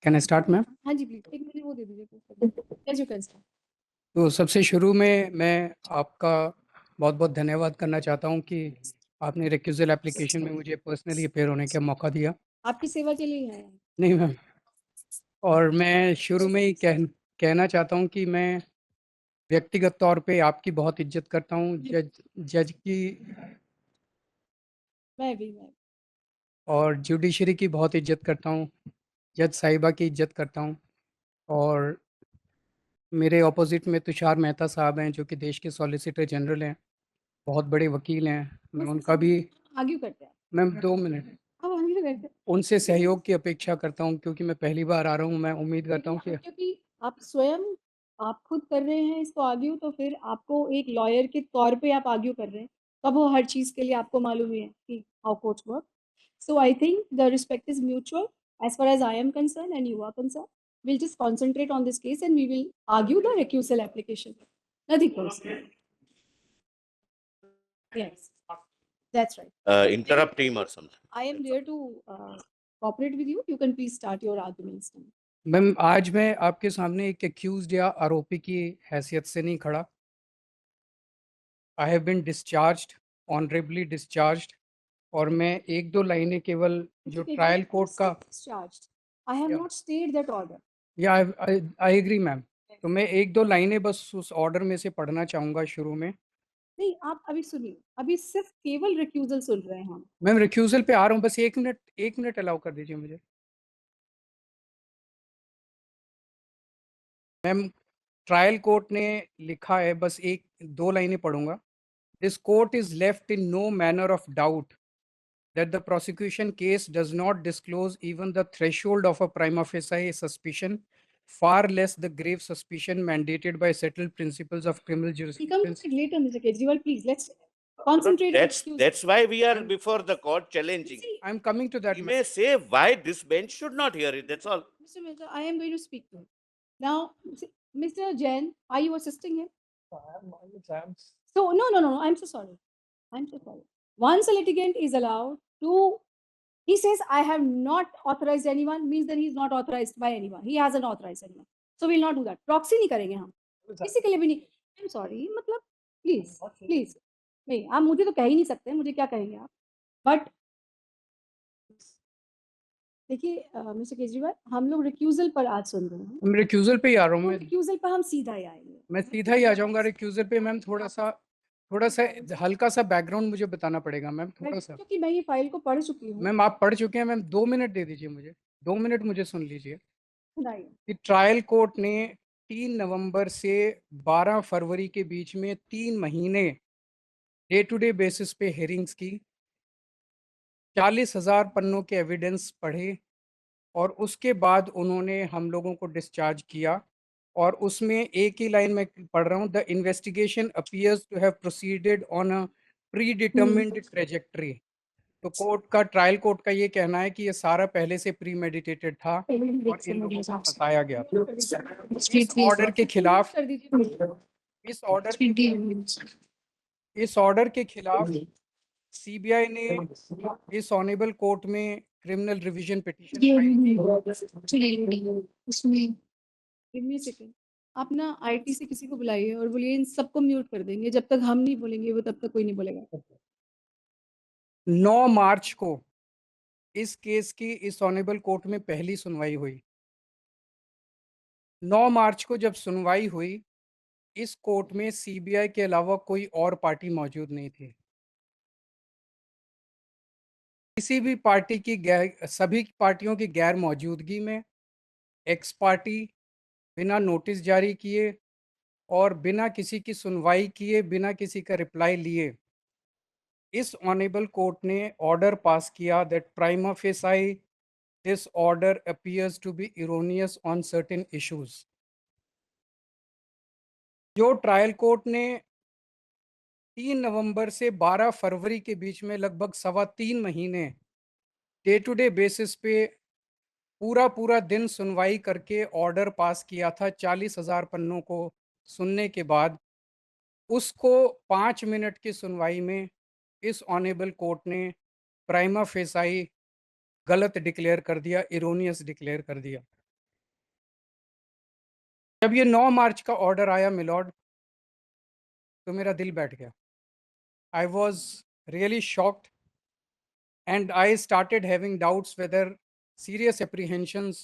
Can I start ma'am? हाँ जी, please 1 minute वो दे दीजिए। As you can start. तो सबसे शुरू में मैं आपका बहुत-बहुत धन्यवाद करना चाहता हूँ कि आपने रिक्यूज़ल एप्लीकेशन में मुझे पर्सनली अपीयर होने का मौका दिया। आपकी सेवा के लिए ही आए हैं। नहीं मैम, और मैं शुरू में ही कहना चाहता हूँ कि मैं व्यक्तिगत तौर पे आपकी बहुत इज़्ज़त करता हूँ। जज जज की मैं भी। और जुडिशरी की बहुत इज़्ज़त करता हूँ। जज साहिबा की इज़्ज़त करता हूँ, और मेरे अपोज़िट में तुषार मेहता साहब हैं, जो कि देश के सॉलिसिटर जनरल हैं, बहुत बड़े वकील हैं। मैं उनका भी आर्ग्यू करते हैं। मैम 2 मिनट हम आर्ग्यू करते हैं। उनसे सहयोग की अपेक्षा करता हूँ, क्योंकि मैं पहली बार आ रहा हूँ। मैं उम्मीद करता हूँ कि क्योंकि आप स्वयं आप खुद कर रहे हैं इसको आर्ग्यू, तो फिर आपको एक लॉयर के तौर पे आप आर्ग्यू कर रहे हैं, तब वो हर चीज़ के लिए आपको मालूम ही है कि how courts work. So I think the respect is mutual as far as I am concerned and you are concerned. We'll just concentrate on this case and we will argue the recusal application. Nothing personal. Yes, that's right. Interrupt him or something. I am there to cooperate with you. You can please start your arguments now. Ma'am, आज मैं आपके सामने एक एक्यूज़्ड या आरोपी की हैसियत से नहीं खड़ा। I have been discharged, honourably discharged, और मैं 1-2 लाइनें केवल जो ट्रायल कोर्ट का Discharged. I have या not stayed that order. या आई एग्री मैम। तो मैं 1-2 लाइनें बस उस ऑर्डर में से पढ़ना चाहूँगा शुरू में। नहीं, आप अभी सुनिए, अभी सिर्फ केवल रिक्यूजल सुन रहे हैं हम। मैम, रिक्यूज़ल पे आ रहा हूँ, बस 1 मिनट अलाउ कर दीजिए मुझे। मैम, ट्रायल कोर्ट ने लिखा है, बस 1-2 लाइनें पढ़ूँगा। This court is left in no manner of doubt that the prosecution case does not disclose even the threshold of a prima facie suspicion, far less the grave suspicion mandated by settled principles of criminal We come to jurisprudence. it later, Mr. Kejriwal, please, let's concentrate on excuse. That's why we are before the court challenging. See, I'm coming to that. He may say why this bench should not hear it. That's all. Mr. Mehta, I am going to speak to him. Now, Mr. Jain, are you assisting him? So, no, I'm so sorry. I'm so sorry. Once a litigant is allowed to, he says, I have not authorized anyone, means that he is not authorized by anyone. He hasn't authorized anyone. So, we'll not do that. Proxy नहीं करेंगे हम. किसी के लिए भी नहीं. I'm sorry, मतलब, please. नहीं, आप मुझे तो कह ही नहीं सकते, मुझे क्या कहेंगे आप? But देखिए मिस्टर केजरीवाल, हम लोग रिक्यूजल पर आज सुन रहे हैं। मैं रिक्यूजल पे ही आ रहा हूँ। रिक्यूजल पर हम सीधा ही आएंगे। मैं सीधा ही आ जाऊंगा रिक्यूजल पे। मैम, थोड़ा सा हल्का सा बैकग्राउंड मुझे बताना पड़ेगा मैम, थोड़ा सा। क्योंकि मैं ये फाइल को पढ़ चुकी हूँ। मैम, आप पढ़ चुके हैं मैम। 2 मिनट दे दीजिए मुझे, 2 मिनट मुझे सुन लीजिए। सुनाइए। कि ट्रायल कोर्ट ने 3 नवंबर से 12 फरवरी के बीच में 3 महीने डे टू डे बेसिस पे हेयरिंग्स की, 40,000 पन्नों के एविडेंस पढ़े, और उसके बाद उन्होंने हम लोगों को डिस्चार्ज किया। और उसमें एक ही लाइन में पढ़ रहा हूँ, the investigation appears to have proceeded on a predetermined trajectory. तो ट्रायल कोर्ट का ये कहना है कि ये सारा पहले से प्री मेडिटेटेड था और इन लोगों को फंसाया गया था। इस ऑर्डर के खिलाफ इस ऑर्डर के खिलाफ सीबीआई ने इस ऑनरेबल कोर्ट में क्रिमिनल रिवीजन पिटीशन आप ना आईटी से किसी को बुलाइए और बोलिए इन सबको म्यूट कर देंगे, जब तक हम नहीं बोलेंगे वो तब तक कोई नहीं बोलेगा। 9 मार्च को इस केस की इस ऑनरेबल कोर्ट में पहली सुनवाई हुई। 9 मार्च को जब सुनवाई हुई, इस कोर्ट में सीबीआई के अलावा कोई और पार्टी मौजूद नहीं थी। किसी भी पार्टी की सभी पार्टियों की गैर मौजूदगी में एक्स पार्टी बिना नोटिस जारी किए और बिना किसी की सुनवाई किए, बिना किसी का रिप्लाई लिए, इस ऑनरेबल कोर्ट ने ऑर्डर पास किया that prima facie this order appears to be erroneous on certain issues. जो ट्रायल कोर्ट ने 3 नवंबर से 12 फरवरी के बीच में लगभग 3.25 महीने डे टू डे बेसिस पे पूरा दिन सुनवाई करके ऑर्डर पास किया था 40,000 पन्नों को सुनने के बाद, उसको 5 मिनट की सुनवाई में इस ऑनरेबल कोर्ट ने प्राइमा फेसाई गलत डिक्लेयर कर दिया, इरोनियस डिक्लेयर कर दिया। जब ये 9 मार्च का ऑर्डर आया मिलॉर्ड, तो मेरा दिल बैठ गया। I was really shocked and I started having doubts whether serious apprehensions,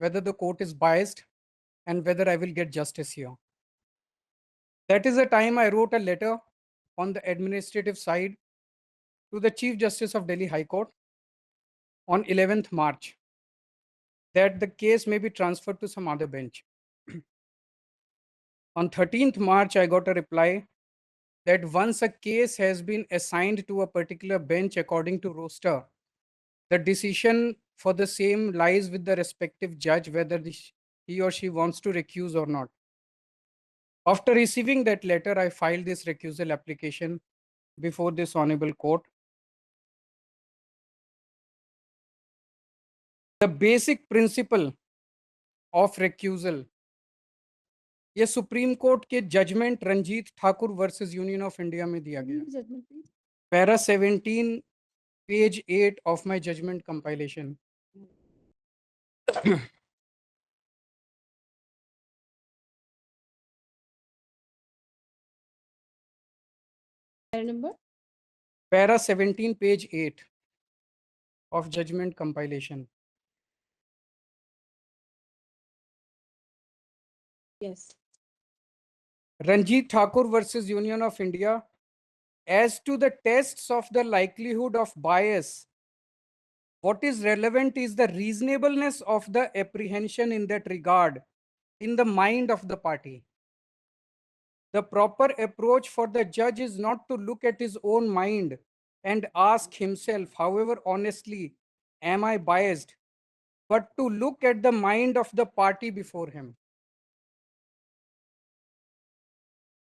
whether the court is biased and whether I will get justice here. That is the time I wrote a letter on the administrative side to the Chief Justice of Delhi High Court on 11th March that the case may be transferred to some other bench. On 13th March, I got a reply that once a case has been assigned to a particular bench according to roster, the decision for the same lies with the respective judge whether he or she wants to recuse or not. After receiving that letter, I filed this recusal application before this honorable court. The basic principle of recusal, ये Supreme Court के judgment Ranjit Thakur versus Union of India में दिया गया। Judgment, please. Para 17 page 8 of my judgment compilation. Para number? Para 17 page 8 of judgment compilation. Yes. Ranjit Thakur versus Union of India, as to the tests of the likelihood of bias, what is relevant is the reasonableness of the apprehension in that regard in the mind of the party. The proper approach for the judge is not to look at his own mind and ask himself, however honestly, am I biased, but to look at the mind of the party before him.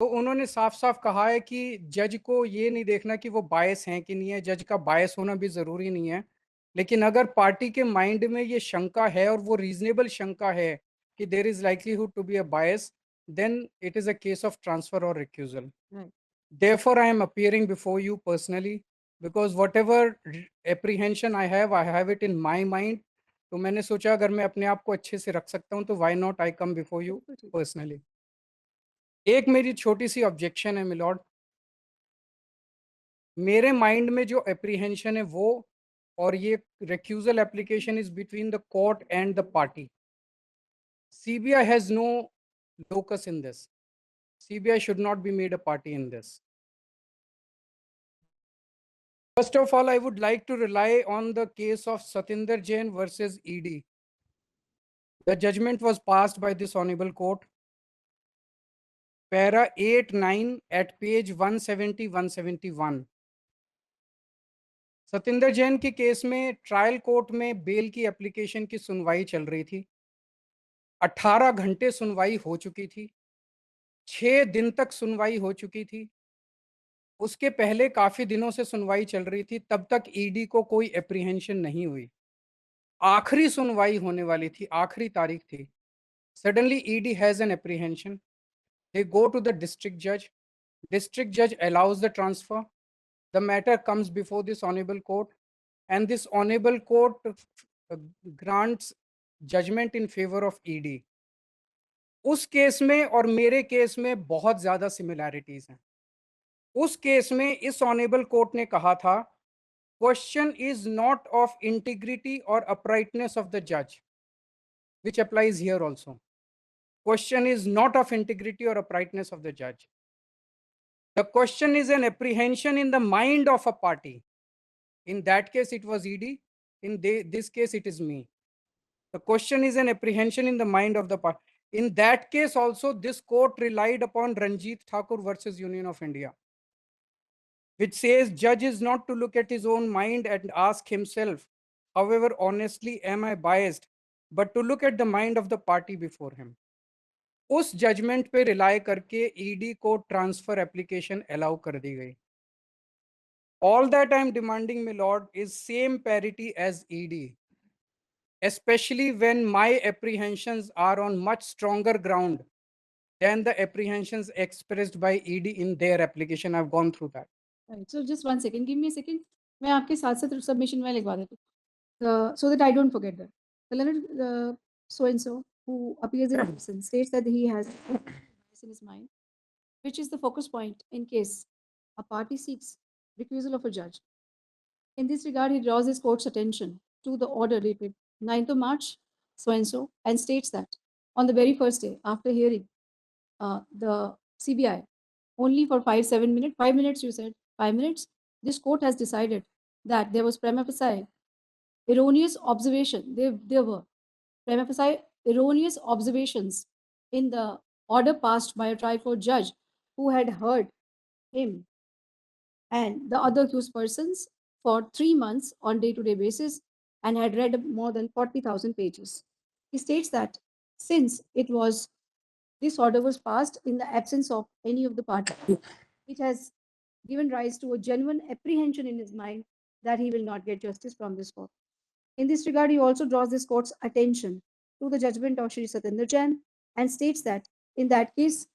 तो उन्होंने साफ साफ कहा है कि जज को ये नहीं देखना कि वो बायस हैं कि नहीं है, जज का बायस होना भी ज़रूरी नहीं है, लेकिन अगर पार्टी के माइंड में ये शंका है और वो रीजनेबल शंका है कि there is likelihood to be a bias, then it is a case of transfer or recusal. Right. Therefore, I am appearing before you personally because whatever apprehension I have it in my mind. तो मैंने सोचा अगर मैं अपने आप को अच्छे से रख सकता हूँ तो why not I come before you personally. एक मेरी छोटी सी ऑब्जेक्शन है मिलॉर्ड, मेरे माइंड में जो अप्रीहेंशन है वो और ये recusal application is between the court and the party. CBI has no locus in this. CBI should not be made a party in this. First of all, I would like to rely on the case of Satinder Jain versus ED. The judgment was passed by this honorable court. Para 8-9 at page 170-171. Satinder Jain के case में trial court में bell की application की सुनवाई चल रही थी। 18 घंटे सुनवाई हो चुकी थी, 6 दिन तक सुनवाई हो चुकी थी। उसके पहले काफी दिनों से सुनवाई चल रही थी, तब तक ईडी को कोई एप्रीहेंशन नहीं हुई। आखिरी सुनवाई होने वाली थी, आखिरी तारीख थी। Suddenly ED has an apprehension, they go to the district जज allows the transfer, the matter comes before this honorable court and this honorable court grants judgment in favor of ED. उस केस में और मेरे case में बहुत ज्यादा similarities हैं। उस केस में इस ऑनेबल कोर्ट ने कहा था, question is not of integrity और अपराइटनेस ऑफ द जज, विच applies here also. Question is not of integrity और अपराइटनेस ऑफ द जज. The question is an apprehension in the mind of a party. In that case, it was ED. In this case, it is me. The question is an apprehension in the mind of the party. In that case also, this court relied upon Ranjit Thakur versus Union of India, which says judge is not to look at his own mind and ask himself, however honestly am I biased, but to look at the mind of the party before him. उस judgment पे rely करके ED को transfer application allow कर दी गई. All that I am demanding my lord is same parity as ED, especially when my apprehensions are on much stronger ground than the apprehensions expressed by ED in their application. I've gone through that. Right. So just 1 second, give me a second. मैं आपके साथ साथ submission में लिखवा देती हूँ, so that I don't forget that. The learned so and so who appears in absence, states that he has bias in his mind, which is the focus point in case a party seeks recusal of a judge. In this regard, he draws his court's attention to the order dated 9th of March, so and so, and states that on the very first day after hearing the CBI, only for 5 minutes, 5 minutes, you said, 5 minutes, this court has decided that there was prima facie erroneous observation. There were prima facie erroneous observations in the order passed by a trial court judge who had heard him and the other accused persons for 3 months on day-to-day basis and had read more than 40,000 pages. He states that since this order was passed in the absence of any of the parties, it has given rise to a genuine apprehension in his mind that he will not get justice from this court. In this regard, he also draws this court's attention to the judgment of Shri Satinder Jain and states that in that case,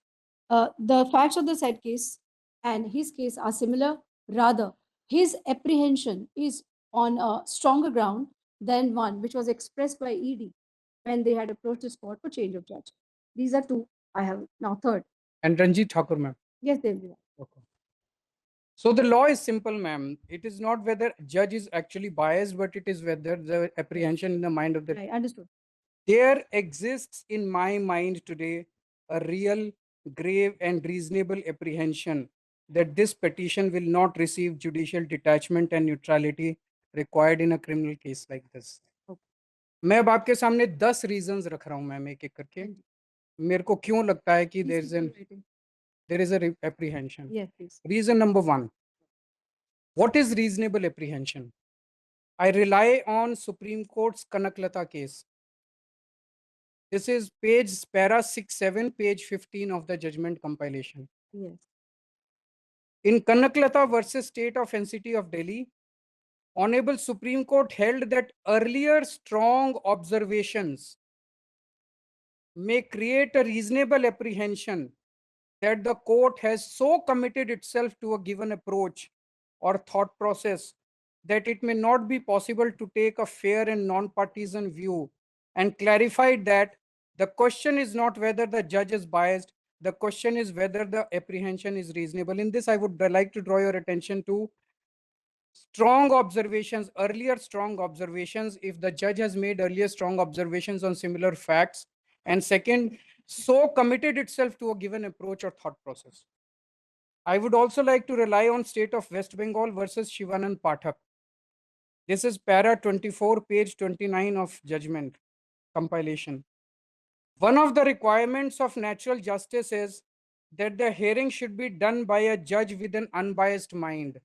the facts of the said case and his case are similar. Rather, his apprehension is on a stronger ground than one which was expressed by ED when they had approached this court for change of judge. These are two. I have now third. And Ranjit Thakur, ma'am. Yes, they will. Okay. So the law is simple, ma'am. It is not whether judge is actually biased, but it is whether the apprehension in the mind of the Right, understood. there exists in my mind today a real, grave, and reasonable apprehension that this petition will not receive judicial detachment and neutrality required in a criminal case like this. मैं अब आपके सामने 10 reasons रख रहा हूं ma'am एक एक करके मेरे को क्यों लगता है कि there is a apprehension. Yes, please. Reason number 1. What is reasonable apprehension? I rely on Supreme Court's Kanaklata case. This is para 67, page 15 of the judgment compilation. Yes. In Kanaklata versus State of NCT of Delhi, Honorable Supreme Court held that earlier strong observations may create a reasonable apprehension that the court has so committed itself to a given approach or thought process that it may not be possible to take a fair and non-partisan view, and clarified that the question is not whether the judge is biased, the question is whether the apprehension is reasonable. In this, I would like to draw your attention to strong observations, earlier strong observations, if the judge has made earlier strong observations on similar facts, and second, so committed itself to a given approach or thought process. I would also like to rely on State of West Bengal versus Shivanand Pathak. This is para 24, page 29 of judgment compilation. One of the requirements of natural justice is that the hearing should be done by a judge with an unbiased mind.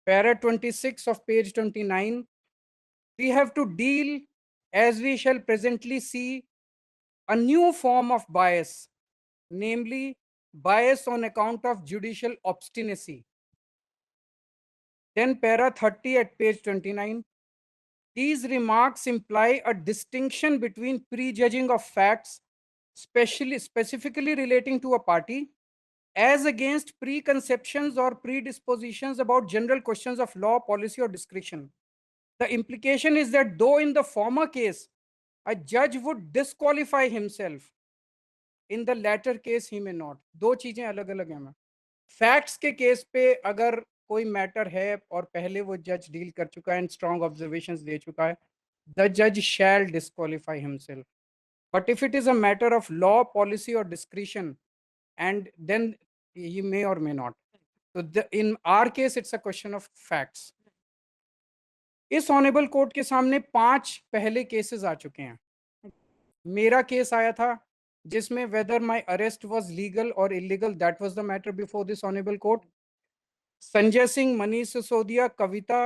Para 26 of page 29, we have to deal, as we shall presently see, a new form of bias, namely bias on account of judicial obstinacy. Then para 30 at page 29, these remarks imply a distinction between prejudging of facts, specifically relating to a party, as against preconceptions or predispositions about general questions of law, policy, or discretion. The implication is that though in the former case, a judge would disqualify himself, in the latter case he may not. दो चीजें अलग अलग हैं. Facts के case पे अगर कोई matter है और पहले वो जज डील कर चुका है एंड स्ट्रॉन्ग ऑब्जर्वेशंस दे चुका है, द जज shall disqualify himself. But if it is a matter of law, policy और discretion, and then he may or may not. So in our case, it's a question of facts. इस honourable court के सामने 5 पहले cases आ चुके हैं. मेरा case आया था जिसमें whether my arrest was legal or illegal, that was the matter before this honorable court. Sanjay Singh, Manish Sisodia, Kavita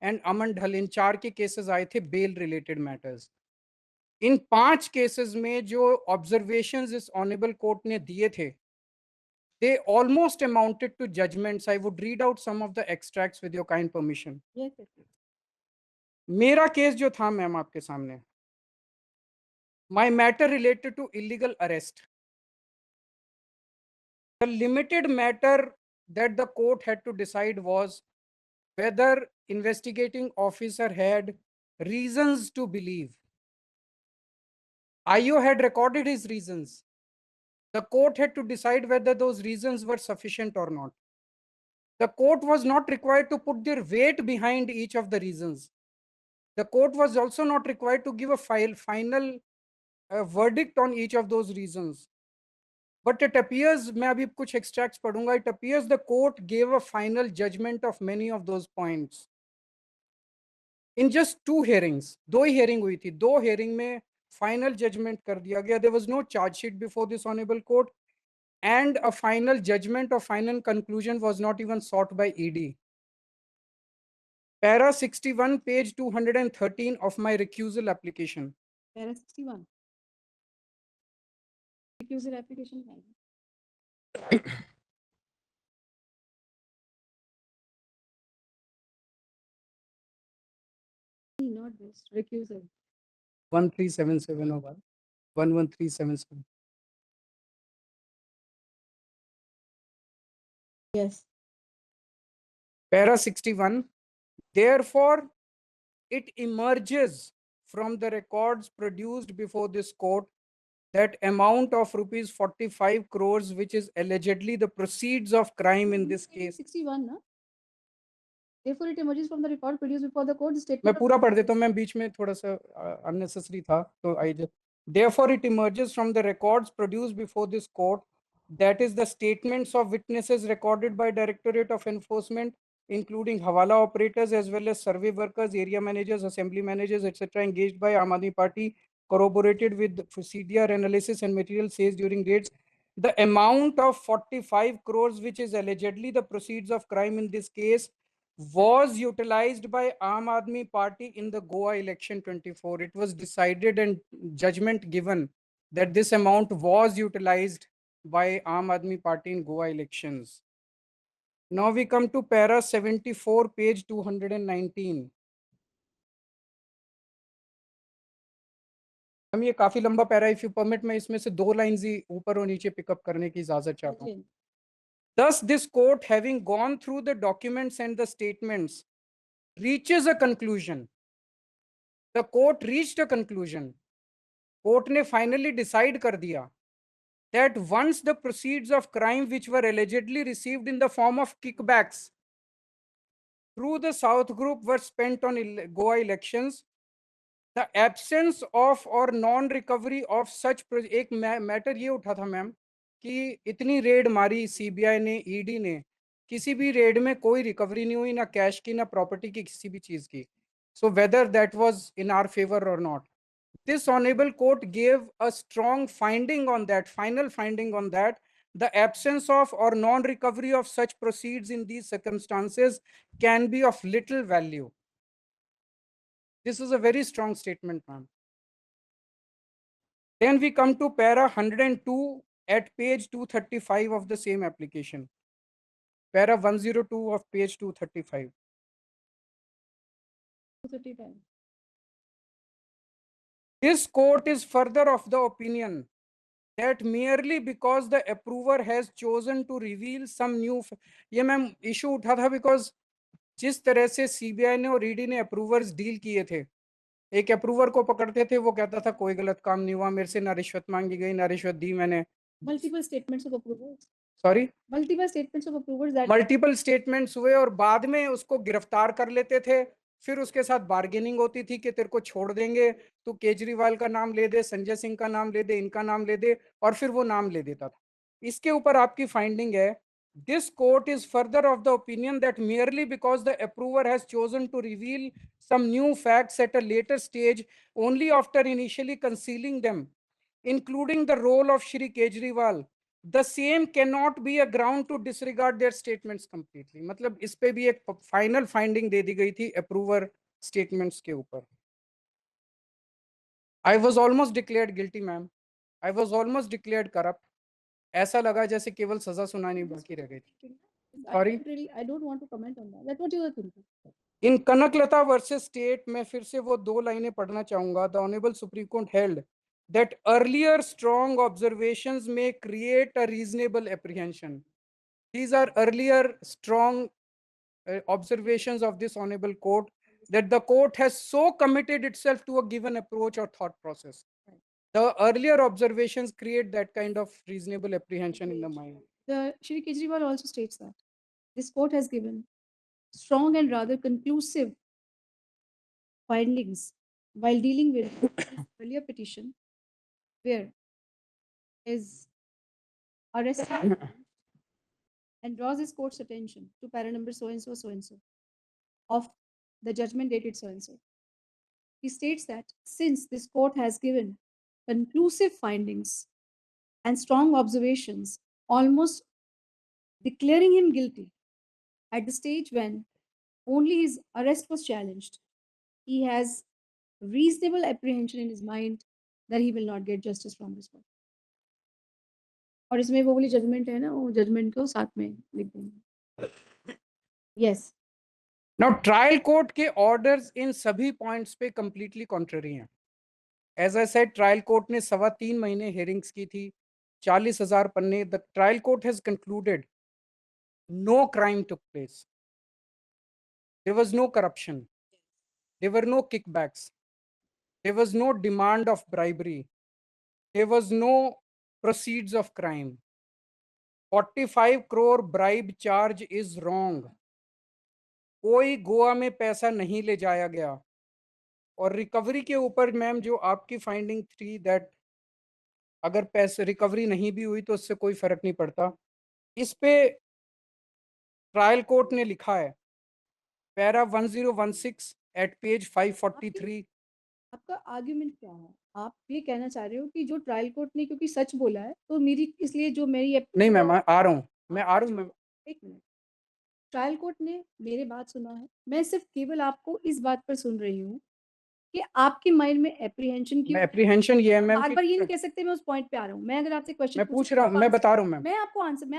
and Aman Dhal, इन 4 के केसेस आए थे बेल रिलेटेड मैटर्स. इन 5 केसेस में जो ऑब्जर्वेशंस इस ऑनेबल कोर्ट ने दिए थे, they almost amounted to judgments. I would read out some of the extracts with your kind permission. Yes, yes, yes. मेरा केस जो था मैम आपके सामने, my matter related to illegal arrest. The limited matter that the court had to decide was whether investigating officer had reasons to believe IO had recorded his reasons. The court had to decide whether those reasons were sufficient or not. The court was not required to put their weight behind each of the reasons. The court was also not required to give a final verdict on each of those reasons. But it appears, मैं अभी कुछ extracts पढ़ूंगा, it appears the court gave a final judgment of many of those points. In just 2 hearings, 2 he hearing हुई थी, 2 hearing में final judgment कर दिया गया. There was no charge sheet before this honorable court, and a final judgment or final conclusion was not even sought by ED. Para 61, page 213 of my recusal application. Para 61. Recusal application. Not this, recusal. 13771, 11377. Yes. Para 61. Therefore, it emerges from the records produced before this court that amount of rupees 45 crores, which is allegedly the proceeds of crime in this case. 61, na? Therefore, it emerges from the record produced before the court मैं statement. पूरा पढ़ देता हूँ, मैं बीच में थोड़ा सा unnecessary था, तो I just. Therefore, it emerges from the records produced before this court, that is the statements of witnesses recorded by Directorate of Enforcement, including Hawala operators as well as survey workers, area managers, assembly managers, etc., engaged by Aam Aadmi Party, corroborated with CDR analysis and material seized during raids. The amount of 45 crores, which is allegedly the proceeds of crime in this case, was utilized by Aam Aadmi Party in the Goa election 24. It was decided and judgment given that this amount was utilized by Aam Aadmi Party in Goa elections. Now we come to para 74, page 219. हम ये काफी लंबा para, if you permit मैं इसमें से 2 lines ही ऊपर और नीचे पिकअप करने की इजाजत चाहता हूँ. Thus, this court, having gone through the documents and the statements, reaches a conclusion. The court reached a conclusion. Court ने finally decide कर दिया that once the proceeds of crime which were allegedly received in the form of kickbacks through the South Group were spent on Goa elections, the absence of or non-recovery of such एक matter ये उठा था ma'am कि इतनी red मारी CBI ने, ED ने, किसी भी रेड में कोई रिकवरी नहीं हुई, ना कैश की ना प्रॉपर्टी की किसी भी चीज की. So whether that was in our favor or not, this honorable court gave a strong finding on that, final finding on that. The absence of or non-recovery of such proceeds in these circumstances can be of little value. This is a very strong statement, ma'am. Then we come to para 102 at page 235 of the same application. Para 102 of page 235. 235. This court is further of the opinion that merely because the approver has chosen to reveal some new, ये ma'am issue उठा था because जिस तरह से CBI ने और ED ने approvers deal किए थे, एक अप्रूवर को पकड़ते थे, वो कहता था कोई गलत काम नहीं हुआ, मेरे से ना रिश्वत मांगी गई ना रिश्वत दी मैंने. Multiple statements of approvals. Sorry, Multiple statements of approvals that. Multiple statements हुए और बाद में उसको गिरफ्तार कर लेते थे, फिर उसके साथ बार्गेनिंग होती थी कि तेरे को छोड़ देंगे, तू केजरीवाल का नाम ले दे, संजय सिंह का नाम ले दे, इनका नाम ले दे, और फिर वो नाम ले देता था. इसके ऊपर आपकी फाइंडिंग है, this court is further of the opinion that merely because the approver has chosen to reveal some new facts at a later stage only after initially concealing them, including the role of Shri Kejriwal, the same cannot be a ground to disregard their statements completely. मतलब इस पे भी एक final finding दे दी गई थी approver statements के ऊपर. I was almost declared guilty, ma'am. I was almost declared corrupt. ऐसा लगा जैसे केवल सजा सुनानी बाकी रह गई थी. Sorry? I don't want to comment on that. That's what you were thinking. In Kanaklata versus State, मैं फिर से वो 2 लाइनें पढ़ना चाहूंगा. The Honorable Supreme Court held that earlier strong observations may create a reasonable apprehension. These are earlier strong observations of this honorable court, that the court has so committed itself to a given approach or thought process The earlier observations create that kind of reasonable apprehension in the mind. The Shri Kejriwal also states that this court has given strong and rather conclusive findings while dealing with his earlier petition, where his arrest and draws his court's attention to para number so and so of the judgment dated so and so. He states that since this court has given conclusive findings and strong observations, almost declaring him guilty at the stage when only his arrest was challenged, he has reasonable apprehension in his mind that he will not get justice from this court. और इसमें वो वाली judgement है ना, वो judgement को साथ में लिख देंगे. Yes. Now trial court के orders इन सभी points पे completely contrary हैं. As I said, trial court ने 3.25 महीने hearings की थी, 40,000 पन्ने. The trial court has concluded no crime took place. There was no corruption. There were no kickbacks. There was no demand of bribery. There was no proceeds of crime. 45 crore bribe charge is wrong. कोई गोवा में पैसा नहीं ले जाया गया. और recovery के ऊपर मैम जो आपकी फाइंडिंग थी दैट अगर पैसे रिकवरी नहीं भी हुई तो उससे कोई फर्क नहीं पड़ता. इस पे ट्रायल कोर्ट ने लिखा है पैरा 1016 एट पेज 543. आपका आर्ग्यूमेंट क्या है? आप ये कहना चाह रहे हो कि जो ट्रायल कोर्ट ने क्योंकि सच बोला है तो मेरी इसलिए जो मेरी नहीं मैम आ रहा हूँ मैम. एक मिनट. ट्रायल कोर्ट ने मेरे बात सुना है. मैं सिर्फ केवल आपको इस बात पर सुन रही हूँ कि आपके माइंड में एप्रीहेंशन क्यों. एप्रीहेंशन ये है मैम. बार बार ये नहीं कह सकते. मैं उस पॉइंट पे आ रहा हूँ. मैं अगर आपसे क्वेश्चन मैं पूछ रहा हूँ, मैं बता रहा हूँ मैम. मैं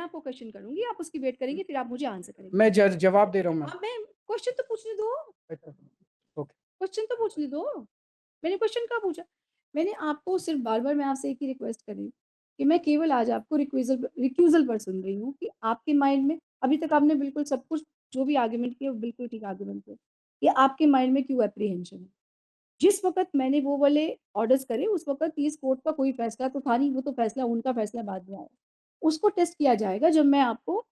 आपको क्वेश्चन करूंगी, आप उसकी वेट करेंगे, फिर आप मुझे आंसर करेंगे. मैं जवाब दे रहा हूँ मैम. अब मैं क्वेश्चन तो पूछने दो. ओके क्वेश्चन तो पूछने दो. मैंने क्वेश्चन कहाँ पूछा? मैंने आपको सिर्फ बार-बार मैं आपसे एक ही रिक्वेस्ट कर रही हूँ कि मैं केवल आज आपको रिक्यूज़ल पर सुन रही हूँ कि आपके माइंड में अभी तक आपने बिल्कुल सब कुछ जो भी आर्गुमेंट किए वो बिल्कुल ठीक आर्गुमेंट थे कि आपके माइंड में क्यों एप्रीहेंशन है. जिस वक़्त मैंने वो वाले ऑर्डर्स करे उस वक़्त इस कोर्ट का कोई फैसला तो था नहीं. वो तो फैसला उनका फैसला बाद में आया. उसको टेस्ट किया जाएगा जब मैं आपको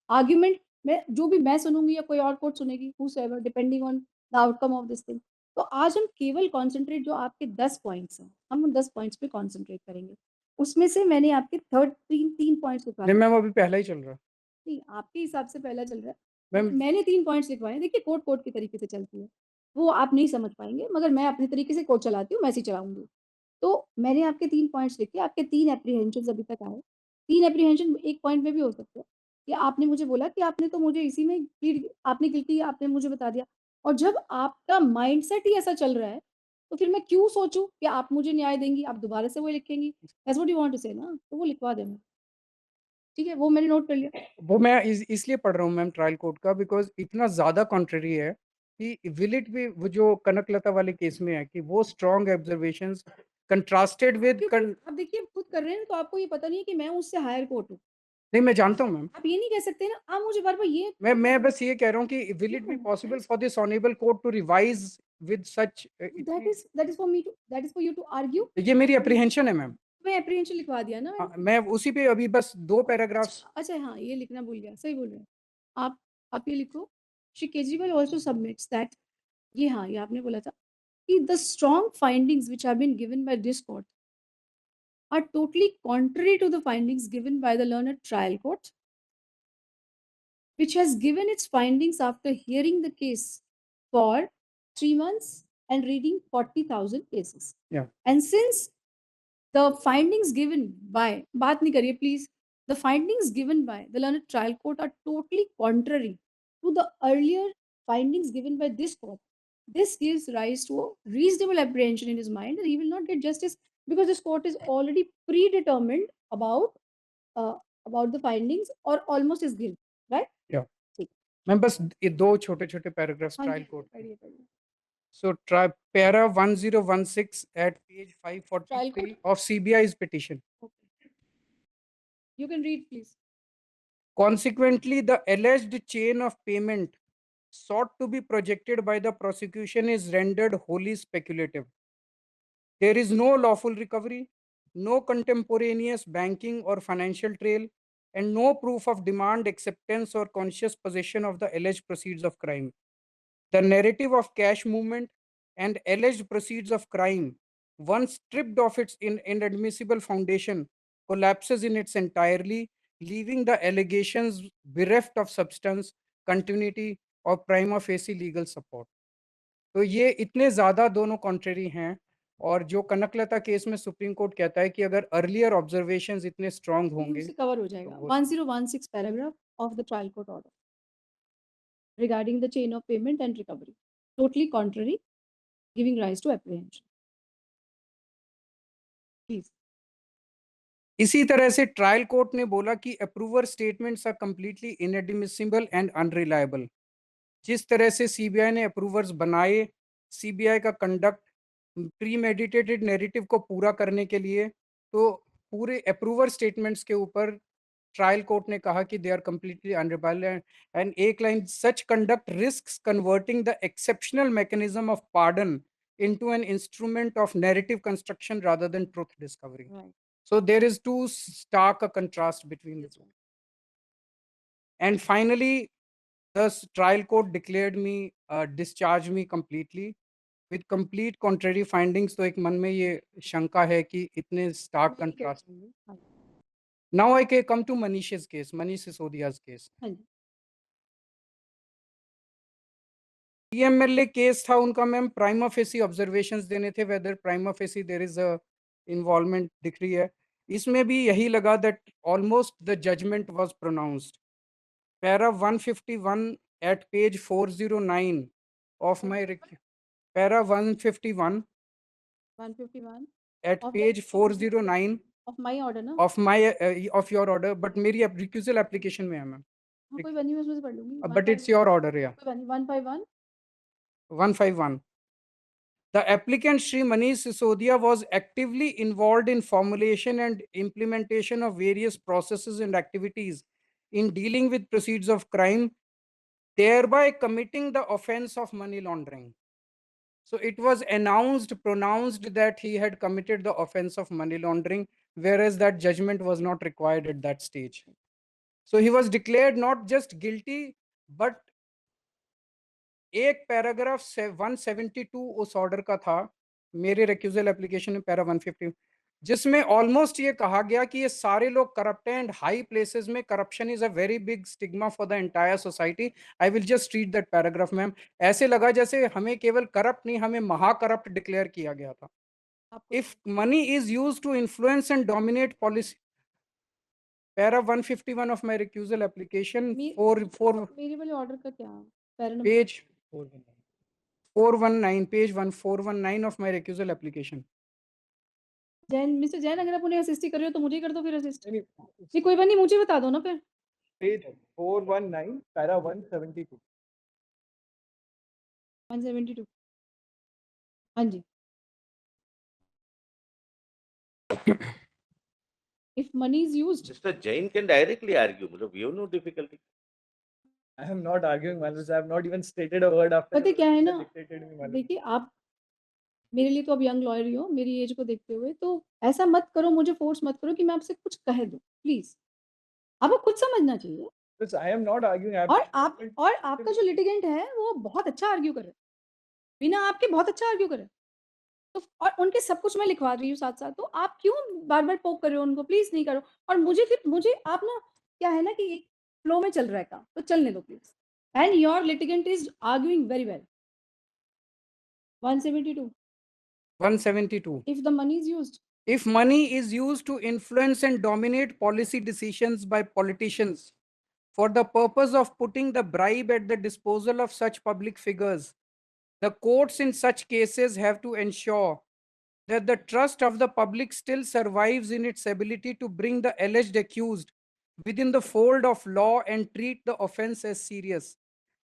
आर्गुमेंट में जो भी मैं सुनूँगी या कोई और कोर्ट सुनेगी whosoever depending on the outcome of this thing. तो आज हम केवल कॉन्संट्रेट जो आपके 10 पॉइंट्स हैं, हम उन 10 पॉइंट्स पे कॉन्संट्रेट करेंगे. उसमें से मैंने आपके थर्ड 3 पॉइंट्स लिखवा नहीं दिए. मैम अभी पहला ही चल रहा है नहीं, आपके हिसाब से पहला चल रहा है. मैम. मैंने 3 पॉइंट्स लिखवाए हैं. देखिए कोर्ट के तरीके से चलती है. वो आप नहीं समझ पाएँगे मगर मैं अपने तरीके से कोर्ट चलाती हूँ, मैं ऐसे ही चलाऊँगी. तो मैंने आपके 3 पॉइंट्स लिखे, आपके 3 एप्रीहेंशन्स अभी तक आए. 3 एप्रीहेंशन एक पॉइंट में भी हो सकते हैं कि आपने मुझे बोला कि आपने तो मुझे इसी में प्लीड आपने गिल्टी आपने मुझे बता दिया. और जब आपका माइंडसेट ही ऐसा चल रहा है, तो फिर मैं क्यों सोचूँ कि आप मुझे न्याय देंगी, आप दोबारा से वही लिखेंगी. That's what you want to say ना, तो वो लिखवा देना. ठीक है, वो मैंने नोट कर लिया. वो मैं इसलिए पढ़ रहा हूँ मैम ट्रायल कोर्ट का बिकॉज इतना ज्यादा कॉन्ट्ररी है कि विल इट भी वो जो कनकलता वाले केस में है कि वो स्ट्रॉन्ग ऑब्जर्वेशंस कंट्रास्टेड विद. अब देखिए खुद कर रहे हैं तो आपको ये पता नहीं है कि मैं उससे हायर कोर्ट हूँ. नहीं मैं जानता हूँ मैम. आप ये नहीं कह सकते ना. आप मुझे बार-बार ये मैं बस ये कह रहा हूँ कि will it be possible for this honourable court to revise with such. That is for you to argue. ये मेरी अप्रीहेंशन है मैम. मैं एप्रीहेंशन लिखवा दिया ना. मैं उसी पे अभी बस 2 पैराग्राफ्स. अच्छा हाँ, ये लिखना भूल गया. सही बोल रहे हैं. आप ये लिखो. Shri Kejriwal also submits that ये हाँ, ये आपने बोला था कि the strong findings which have been given by this court are totally contrary to the findings given by the learned trial court, which has given its findings after hearing the case for 3 months and reading 40,000 cases. Yeah. And since the findings given by baat nahi kariye please, the findings given by the learned trial court are totally contrary to the earlier findings given by this court. This gives rise to a reasonable apprehension in his mind that he will not get justice because this court is already predetermined about the findings or almost his guilt, right? Yeah. ठीक. Ma'am बस ये 2 छोटे-छोटे paragraphs हाँ trial जी, court. पढ़िए. So para 1016 at page 543 Trial of CBI's petition. Okay. You can read, please. Consequently, the alleged chain of payment sought to be projected by the prosecution is rendered wholly speculative. There is no lawful recovery, no contemporaneous banking or financial trail, and no proof of demand, acceptance, or conscious possession of the alleged proceeds of crime. The narrative of cash movement and alleged proceeds of crime, once stripped of its inadmissible foundation, collapses in its entirely, leaving the allegations bereft of substance, continuity, or prima facie legal support. तो ये इतने ज्यादा दोनों contrary हैं, और जो Kanaklata case में supreme court कहता है कि अगर अर्लियर ऑब्जर्वेशंस इतने स्ट्रांग होंगे उससे कवर हो जाएगा। तो 1016 paragraph of the trial court order regarding the chain of payment and recovery. Totally contrary, giving rise to apprehension. Please. इसी तरह से ट्रायल कोर्ट ने बोला कि approver statements are completely inadmissible and unreliable. जिस तरह से सीबीआई ने अप्रूवर्स बनाए, सीबीआई का कंडक्ट प्री मेडिटेटेड नैरेटिव को पूरा करने के लिए, तो पूरे अप्रूवर स्टेटमेंट्स के ऊपर ट्रायल कोर्ट ने कहा कि they are completely unreliable, and एक line, such conduct risks converting the exceptional mechanism of pardon into an instrument of narrative construction rather than truth discovery. Right. So there is too stark a contrast between the two. And finally, the trial court declared me, discharged me completely with complete contrary findings. तो एक मन में ये शंका है कि इतने stark contrast. Now I can come to Manish's case, Manish Sisodia's case. PMLA case था उनका मैम, प्राइमा फेसी ऑब्जर्वेशंस देने थे, whether prima facie there is a involvement दिख रही है। इसमें भी यही लगा that almost the judgment was pronounced. Para 151 at page 409 of my para 151 at page 409 of my order ना, of my of your order, but मेरी रिक्यूजल एप्लीकेशन में है मैम, हाँ, कोई बात नहीं, मैं उसमें से पढ़ लूंगी। But it's your order. या कोई बात नहीं, 151 151. The applicant Sri Manish Sisodia was actively involved in formulation and implementation of various processes and activities in dealing with proceeds of crime, thereby committing the offense of money laundering. So it was pronounced that he had committed the offense of money laundering, whereas that judgment was not required at that stage. So he was declared not just guilty, but एक paragraph 172 उस order का था, मेरे recusal application में para 150, जिसमें almost ये कहा गया कि ये सारे लोग करप्ट हैं एंड हाई प्लेसेस में corruption is a very big stigma for the entire society. I will just read that paragraph ma'am. ऐसे लगा जैसे हमें केवल करप्ट नहीं, हमें महाकरप्ट डिक्लेयर किया गया था। If money is used to influence and dominate policy, para 151 of my recusal application, मेरे वाले ऑर्डर का क्या para number? Page 419, page 419 of my recusal application. Jain, mister Jain, अगर आप उन्हें असिस्ट ही कर रहे हो तो मुझे ही कर दो फिर असिस्ट। नहीं कोई बात नहीं, मुझे बता दो ना फिर। Page 419 para 172। 172, हाँ जी। If money is used, Mr. Jain can directly argue. मतलब we have no difficulty. I am not arguing, Malvish. I have not even stated a word after. पता क्या है ना, dictated me, Malvish. देखिए आप मेरे लिए तो अब यंग लॉयर ही हो, मेरी एज को देखते हुए, तो ऐसा मत करो, मुझे फोर्स मत करो कि मैं आपसे कुछ कह दूं, प्लीज। आपको खुद समझना चाहिए। Yes, I am not arguing. और आपका जो लिटिगेंट है वो बहुत अच्छा आर्ग्यू कर रहे हैं, बिना आपके बहुत अच्छा आर्ग्यू कर रहे हैं, तो और उनके सब कुछ मैं लिखवा रही हूँ साथ साथ, तो आप क्यों बार बार पोक कर रहे हो उनको? प्लीज नहीं करो। और मुझे आप ना, क्या है ना कि एक फ्लो में चल रहा है काम, तो चलने दो please. And your litigant is arguing very well. 172. 172. If the money is used, If money is used to influence and dominate policy decisions by politicians for the purpose of putting the bribe at the disposal of such public figures, the courts in such cases have to ensure that the trust of the public still survives in its ability to bring the alleged accused within the fold of law and treat the offense as serious.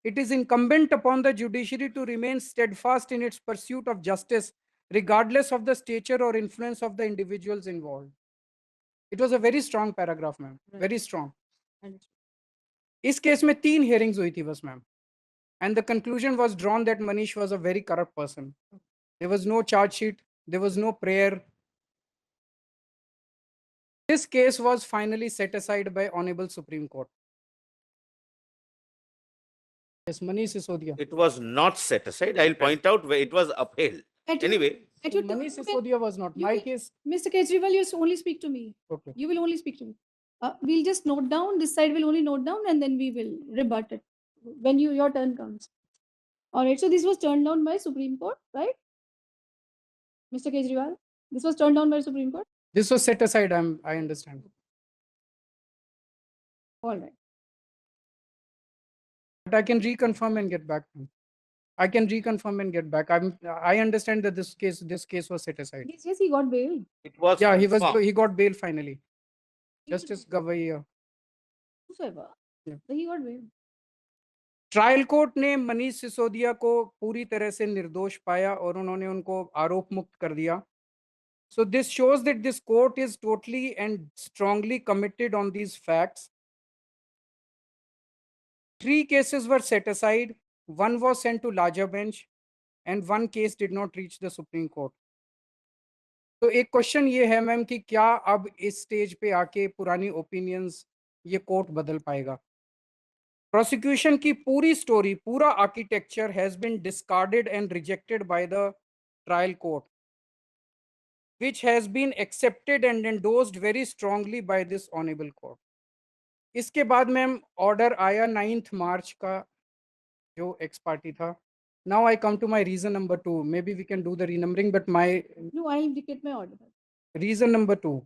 It is incumbent upon the judiciary to remain steadfast in its pursuit of justice, regardless of the stature or influence of the individuals involved. It was a very strong paragraph, ma'am. Right. Very strong. and इस case में 3 hearings हुई थी बस ma'am, and the conclusion was drawn that Manish was a very corrupt person. There was no charge sheet, There was no prayer. This case was finally set aside by Honorable Supreme Court. Yes, Manish Sisodia. It was not set aside. I'll point out where it was upheld. At your- Anyway, at your turn, Manish you can- Sisodia was not. you My will- case. Mr. Kejriwal, you only speak to me. Okay. You will only speak to me. We'll just note down, this side will only note down, and then we will rebut it when your turn comes. All right, so this was turned down by Supreme Court, right? Mr. Kejriwal, this was turned down by Supreme Court? This was set aside. I understand. All right. But I can reconfirm and get back. I can reconfirm and get back. I understand that this case was set aside. Yes, he got bail. it was. Yeah, confirmed. he got bail finally. Justice Gavai. Whosoever. Yeah. But he got bail. Trial court ने मनीष सिसोदिया को पूरी तरह से निर्दोष पाया और उन्होंने उनको आरोप मुक्त कर दिया. So this shows that this court is totally and strongly committed on these facts. 3 cases were set aside. 1 was sent to larger bench and 1 case did not reach the Supreme Court. तो एक question ये है ma'am कि क्या अब इस stage पे आके पुरानी ओपिनियंस ये कोर्ट बदल पाएगा? Prosecution की पूरी स्टोरी, पूरा architecture has been discarded and rejected by the trial court, which has been accepted and endorsed very strongly by this honorable court. इसके बाद मैम ऑर्डर आया 9th मार्च का जो एक्स पार्टी था. Now I come to my reason number 2. Maybe we can do the renumbering, but my No, I'll dictate my order. reason number 2.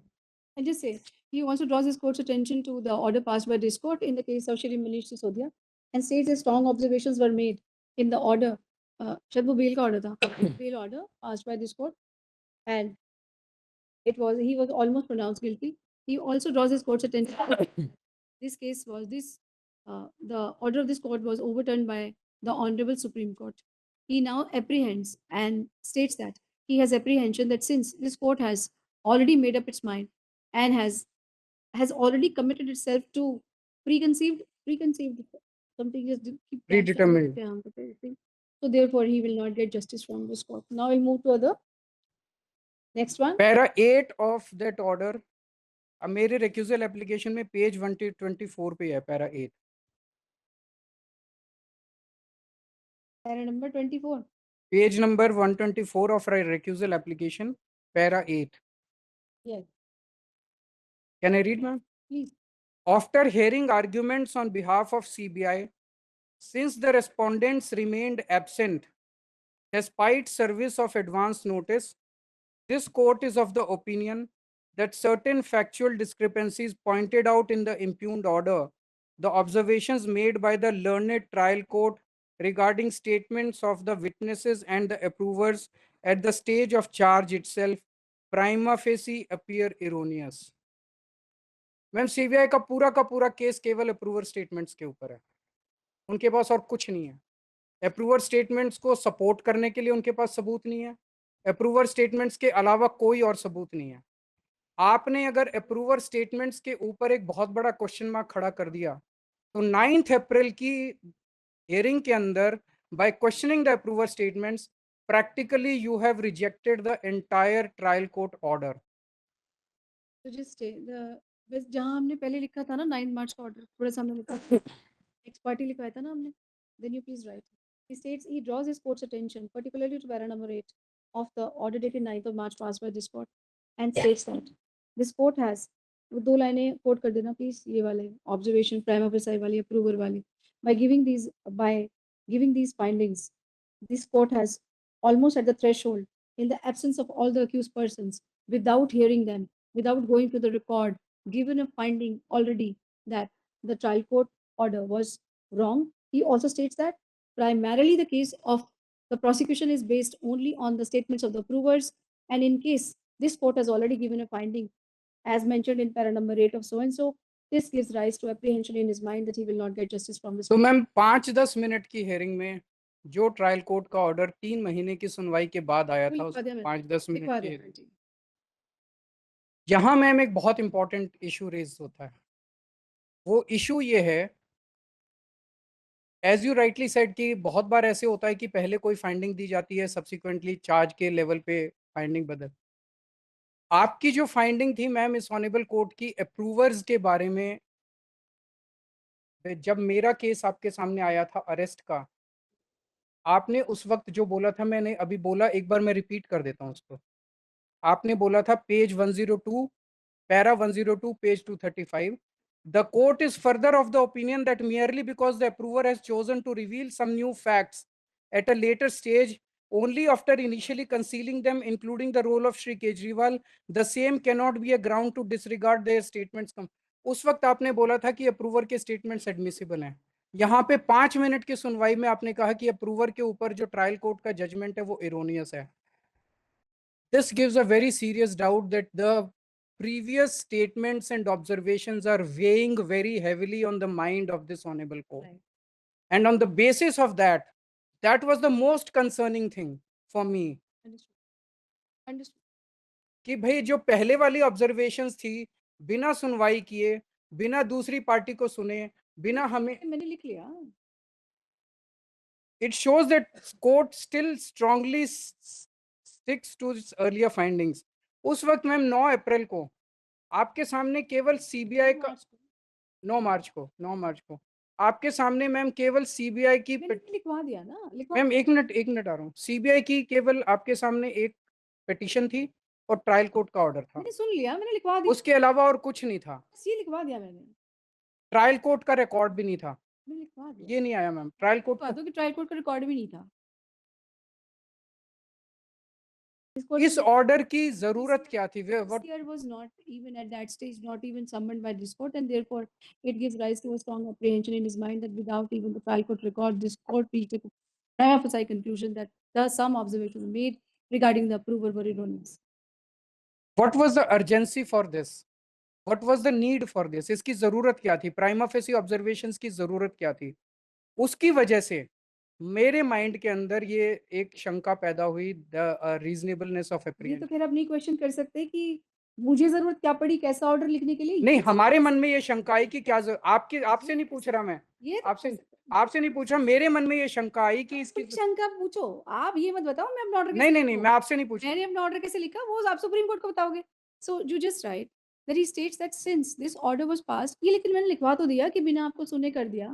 I'll just say, he also draws his court's attention to the order passed by this court in the case of Shri Manish Sisodia and states that strong observations were made in the order. Shadbu bail ka order tha. Bail order passed by this court, and he was almost pronounced guilty. He also draws his court's attention to this case was the order of this court was overturned by the Honorable Supreme Court. He now apprehends and states that he has apprehension that since this court has already made up its mind and has already committed itself to preconceived something just keep Predetermined. so therefore he will not get justice from this court. Now we'll move to other next one. Para 8 of that order, मेरे recusal application में page 124 पे है para 8. Para number 24. Page number 124 of our recusal application, para 8. Yes, Can I read, ma'am? please. After hearing arguments on behalf of CBI, since the respondents remained absent despite service of advance notice, this court is of the opinion that certain factual discrepancies pointed out in the impugned order, the observations made by the learned trial court regarding statements of the witnesses and the approvers at the stage of charge itself, prima facie appear erroneous. Ma'am CBI का पूरा case केवल approver statements के ऊपर है. उनके पास और कुछ नहीं है. अप्रूवर स्टेटमेंट्स को सपोर्ट करने के लिए उनके पास सबूत नहीं है. अप्रूवर स्टेटमेंट्स के अलावा कोई और सबूत नहीं है. आपने अगर अप्रूवर स्टेटमेंट्स के ऊपर एक बहुत बड़ा क्वेश्चन मार्क खड़ा कर दिया तो 9 अप्रैल की हियरिंग के अंदर by questioning the approver statements practically you have rejected the entire trial court order. तो just बस जहाँ हमने पहले लिखा था ना 9 मार्च का ऑर्डर थोड़ा सा हमने लिखा एक्स पार्टी लिखवाया था ना हमने. Then you please write. He states he draws his court's attention particularly to para number 8 of the order dated 9th of March passed by this court and states that this court has वो 2 लाइनें coat कर देना please ये वाले observation prima facie वाली approver वाली by giving these findings this court has almost at the threshold in the absence of all the accused persons without hearing them without going to the record given a finding already that the trial court order was wrong. He also states that primarily the case of the prosecution is based only on the statements of the approvers, and in case this court has already given a finding as mentioned in para number 8 of so and so, this gives rise to apprehension in his mind that he will not get justice from this तो court. Ma'am 5-10 minute की hearing में जो trial court का order 3 महीने की सुनवाई के बाद आया था, उस 5-10 मिनट लिखवा की देना जी. यहाँ मैम एक बहुत इंपॉर्टेंट इशू रेज होता है. वो इशू ये है, एज यू राइटली सेड कि बहुत बार ऐसे होता है कि पहले कोई फाइंडिंग दी जाती है, सब्सिक्वेंटली चार्ज के लेवल पे फाइंडिंग बदल। आपकी जो फाइंडिंग थी मैम इस ऑनेबल कोर्ट की अप्रूवर्स के बारे में, जब मेरा केस आपके सामने आया था अरेस्ट का, आपने उस वक्त जो बोला था, मैंने अभी बोला, एक बार मैं रिपीट कर देता हूँ उसको। आपने बोला था page 102, para 102, page 235, the court is further of the opinion that merely because the approver has chosen to reveal some new facts at a later stage, only after initially concealing them, including the role of Shri Kejriwal, the same cannot be a ground to disregard their statements. उस वक्त आपने बोला था कि approver के statements admissible हैं। यहाँ पे 5 मिनट की सुनवाई में आपने कहा कि अप्रूवर के ऊपर जो ट्रायल कोर्ट का जजमेंट है वो एरोनियस है। This gives a very serious doubt that the previous statements and observations are weighing very heavily on the mind of this honorable court. Right. And on the basis of that, that was the most concerning thing for me. Understood. Understood. कि भाई जो पहले वाली observations थी, बिना सुनवाई किए, बिना दूसरी पार्टी को सुने, बिना हमें, मैंने लिख लिया। it shows that court still strongly sticks to its earlier findings. उस वक्त मैम 9 अप्रैल को आपके सामने केवल सीबीआई का 9 मार्च को आपके सामने मैम केवल सीबीआई की मैंने लिखवा दिया ना, मैम एक मिनट आ रहा हूँ। सीबीआई की केवल आपके सामने एक पिटीशन थी और ट्रायल कोर्ट का ऑर्डर था। मैंने सुन लिया, मैंने लिखवा दिया। उसके अलावा और कुछ नहीं था। ये लिखवा दिया मैंने। ट्रायल कोर्ट का रिकॉर्ड भी नहीं था। मैंने लिखवा दिया। ये नहीं आया मैम ट्रायल कोर्ट का, कि ट्रायल कोर्ट का रिकॉर्ड भी नहीं था। इस ऑर्डर की जरूरत क्या थी? Here was not even at that stage, not even summoned by this court, and therefore it gives rise to a strong apprehension in his mind that without even the trial court record, this court reached a prima facie conclusion that thus some observations made regarding the approval were erroneous. What was the urgency for this? What was the need for this? इसकी जरूरत क्या थी? Prima facie observations की जरूरत क्या थी? उसकी वजह से मेरे माइंड के अंदर ये एक शंका पैदा हुई, द रीजनेबलनेस ऑफ ये एप्रीहेंशन। तो फिर आप नहीं क्वेश्चन कर सकते कि मुझे जरूरत क्या पड़ी कैसा ऑर्डर लिखने के लिए। नहीं, हमारे मन में ये शंका आई कि क्या आपसे नहीं पूछ रहा मैं, ये आपसे नहीं पूछ रहा, मेरे मन में ये शंका आई कि इसकी शंका पूछो। आप ये मत बताओ मैं अपना ऑर्डर नहीं, मैं आपसे नहीं पूछ रहा। मैंने अपना ऑर्डर कैसे लिखा वो आप सुप्रीम कोर्ट को बताओगे। So you just right that he states that since this order was passed, ये लेकिन मैंने लिखवा तो दिया कि बिना आपको सुने कर दिया।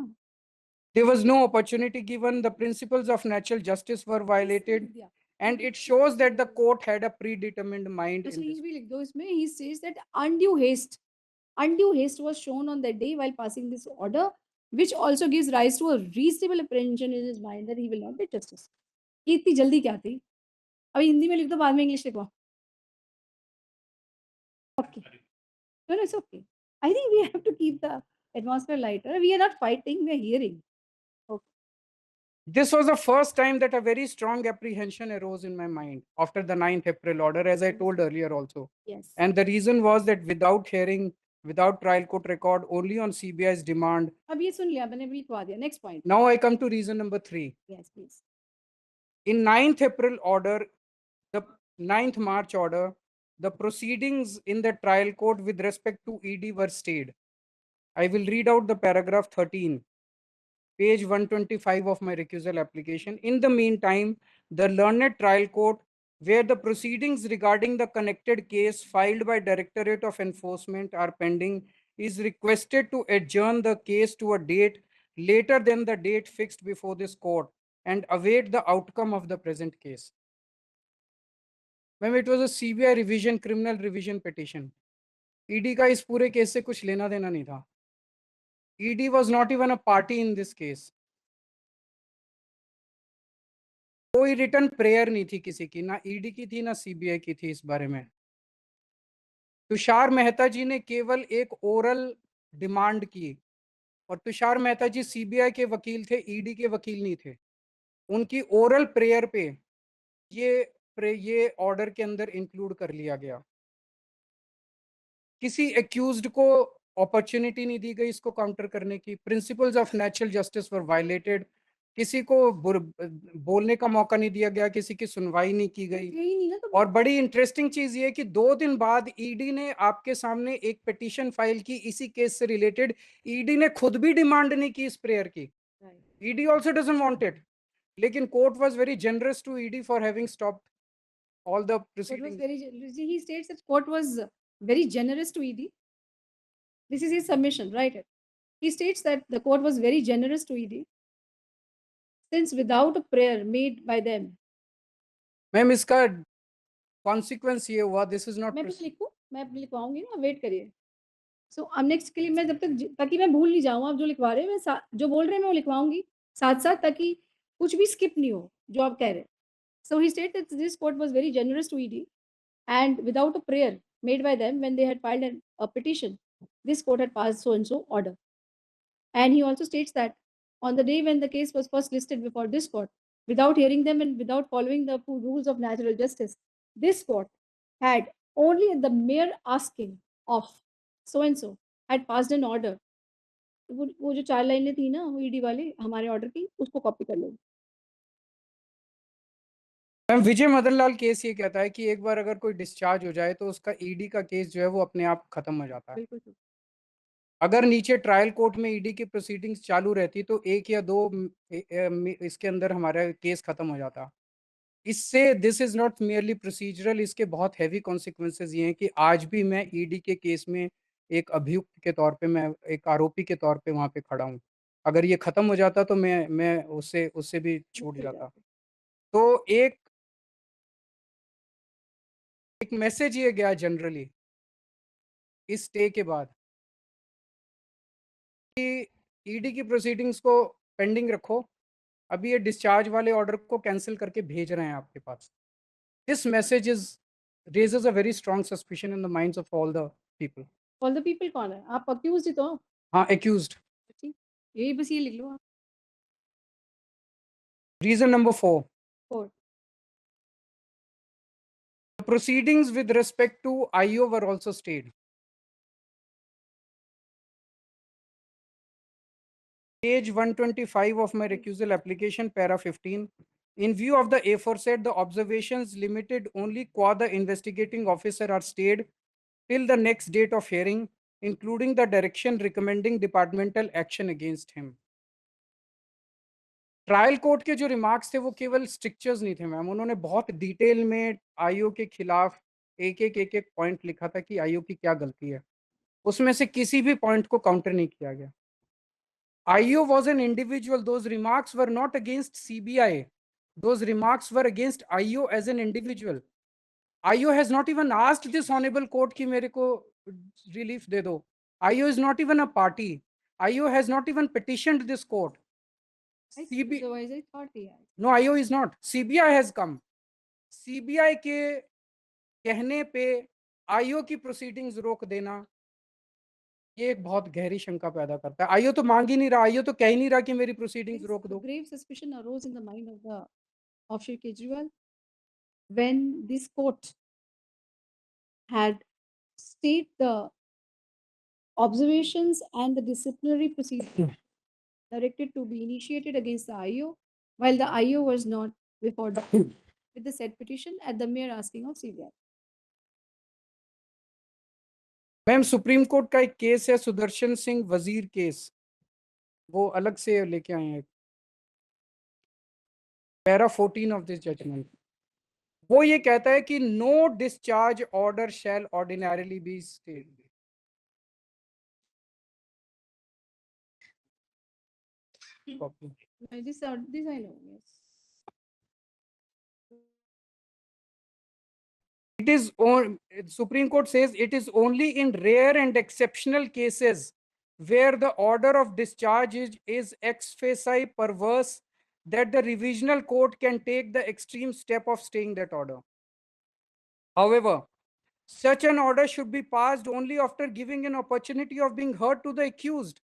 There was no opportunity given, the principles of natural justice were violated, and it shows that the court had a predetermined mind in this. भी लिख दो इसमें। He says that undue haste was shown on that day while passing this order, which also gives rise to a reasonable apprehension in his mind that he will not get justice. ये इतनी जल्दी क्या थी? अभी हिंदी में लिख दो, बाद में English लिखवाओ। Okay. No, it's okay. I think we have to keep the atmosphere lighter. We are not fighting, we are hearing. Okay. This was the first time that a very strong apprehension arose in my mind after the 9th April order, as I told earlier also. Yes. And the reason was that without hearing, without trial court record, only on CBI's demand. अब ये सुन लिया मैंने, लिखवा दिया। Next point. Now I come to reason number 3. Yes, please. In 9th April order, the 9th March order, the proceedings in the trial court with respect to ED were stayed. I will read out the paragraph 13, page 125 of my recusal application. In the meantime, the learned trial court, where the proceedings regarding the connected case filed by Directorate of Enforcement are pending, is requested to adjourn the case to a date later than the date fixed before this court and await the outcome of the present case. Ma'am, it was a CBI revision, criminal revision petition. ED का इस पूरे case से कुछ लेना देना नहीं था. ED was not even a party in this case. कोई रिटर्न प्रेयर नहीं थी किसी की, ना ED की थी ना CBI की थी इस बारे में. तुषार मेहता जी ने केवल एक ओरल डिमांड की और तुषार मेहता जी CBI के वकील थे, ED के वकील नहीं थे. उनकी ओरल प्रेयर पे ये ऑर्डर के अंदर इंक्लूड कर लिया गया. किसी एक्यूज्ड को अपॉर्चुनिटी नहीं दी गई इसको काउंटर करने की. Principles of natural justice were violated. किसी को बोलने का मौका नहीं दिया गया, किसी की सुनवाई नहीं की गई. और बड़ी इंटरेस्टिंग चीज ये कि 2 दिन बाद ईडी ने आपके सामने एक पिटीशन फाइल की इसी केस से रिलेटेड. ईडी ने खुद भी डिमांड नहीं की इस प्रेयर की. ED also doesn't want it. लेकिन court was very generous to ED for having stopped all the Court was proceedings. he states that court was very generous to ED. This is his submission, right? He states that the court was very generous to ED since without a prayer made by them. Ma'am इसका consequence ये हुआ, this is not मैं अपने लिखूं, मैं अपने लिखवाऊंगी ना, wait करिए. सो अब नेक्स्ट के लिए मैं जब तक ताकि मैं भूल नहीं जाऊं, आप जो लिखवा रहे हैं मैं जो बोल रहे हैं मैं वो लिखवाऊंगी साथ साथ, ताकि कुछ भी स्किप नहीं हो जो आप कह रहे हैं. So he stated that this court was very generous to ED and without a prayer made by them when they had filed a petition, this court had passed so and so order. And he also states that on the day when the case was first listed before this court, without hearing them and without following the rules of natural justice, this court had only at the mere asking of so and so had passed an order. वो जो 4 लाइनें थी ना वो ED वाली हमारे order की, उसको कॉपी कर लो. मैम विजय मदन लाल केस ये कहता है कि एक बार अगर कोई डिस्चार्ज हो जाए तो उसका ईडी का केस जो है वो अपने आप खत्म हो जाता है. बिल्कुल ठीक. अगर नीचे ट्रायल कोर्ट में ईडी की प्रोसीडिंग्स चालू रहती तो 1 या 2 इसके अंदर हमारा केस खत्म हो जाता. इससे this is not merely procedural, इसके बहुत हैवी कॉन्सिक्वेंसेज ये हैं कि आज भी मैं ईडी के केस में एक अभियुक्त के तौर पे, मैं एक आरोपी के तौर पे वहां पे खड़ा हूँ. अगर ये खत्म हो जाता तो मैं उससे उससे भी छूट जाता. तो एक मैसेज ये गया जनरली इस स्टे के बाद कि ईडी की प्रोसीडिंग्स को पेंडिंग रखो, अभी ये डिस्चार्ज वाले ऑर्डर को कैंसिल करके भेज रहे हैं आपके पास. This message is raises a very strong suspicion in the minds of all the people. All the people कौन है? आप अक्यूज ही तो हो. हाँ, accused. ठीक, यही बस ये लिख लो आप. Reason number 4. 4. The proceedings with respect to IO were also stayed. Page 125 of my recusal application, para 15. In view of the aforesaid, the observations limited only qua the investigating officer are stayed till the next date of hearing, including the direction recommending departmental action against him. Trial court के जो remarks थे वो केवल strictures नहीं थे ma'am, उन्होंने बहुत detail में आईओ के खिलाफ एक पॉइंट लिखा था कि आईओ की क्या गलती है. उसमें से किसी भी पॉइंट को काउंटर नहीं किया गया. IO was an individual. Those remarks were not against CBI. Those remarks were against IO as an individual. IO has not even asked this honorable court कि मेरे को relief दे दो. IO is not even a party. IO has not even petitioned this court. Otherwise I thought he had. No, IO is not. CBI has come. CBI के कहने पे IO की proceedings रोक देना ये एक बहुत गहरी शंका पैदा करता है. आईओ तो मांग ही नहीं रहा, आईओ तो कह ही नहीं रहा कि मेरी प्रोसीडिंग्स रोक दो. Grave suspicion arose in the mind of Shri Kejriwal when this court had stayed the observations and the disciplinary proceedings directed to be initiated against the IO, while the IO was not before with the said petition at the mere asking of CBI. Ma'am supreme court का एक case है सुदर्शन सिंह वजीर case, वो अलग से लेके आए हैं. पैरा 14 ऑफ दिस जजमेंट वो ये कहता है कि no discharge order shall ordinarily be stayed. This I know, yes. It is on, Supreme Court says it is only in rare and exceptional cases where the order of discharge is ex facie perverse that the revisional court can take the extreme step of staying that order. However, such an order should be passed only after giving an opportunity of being heard to the accused.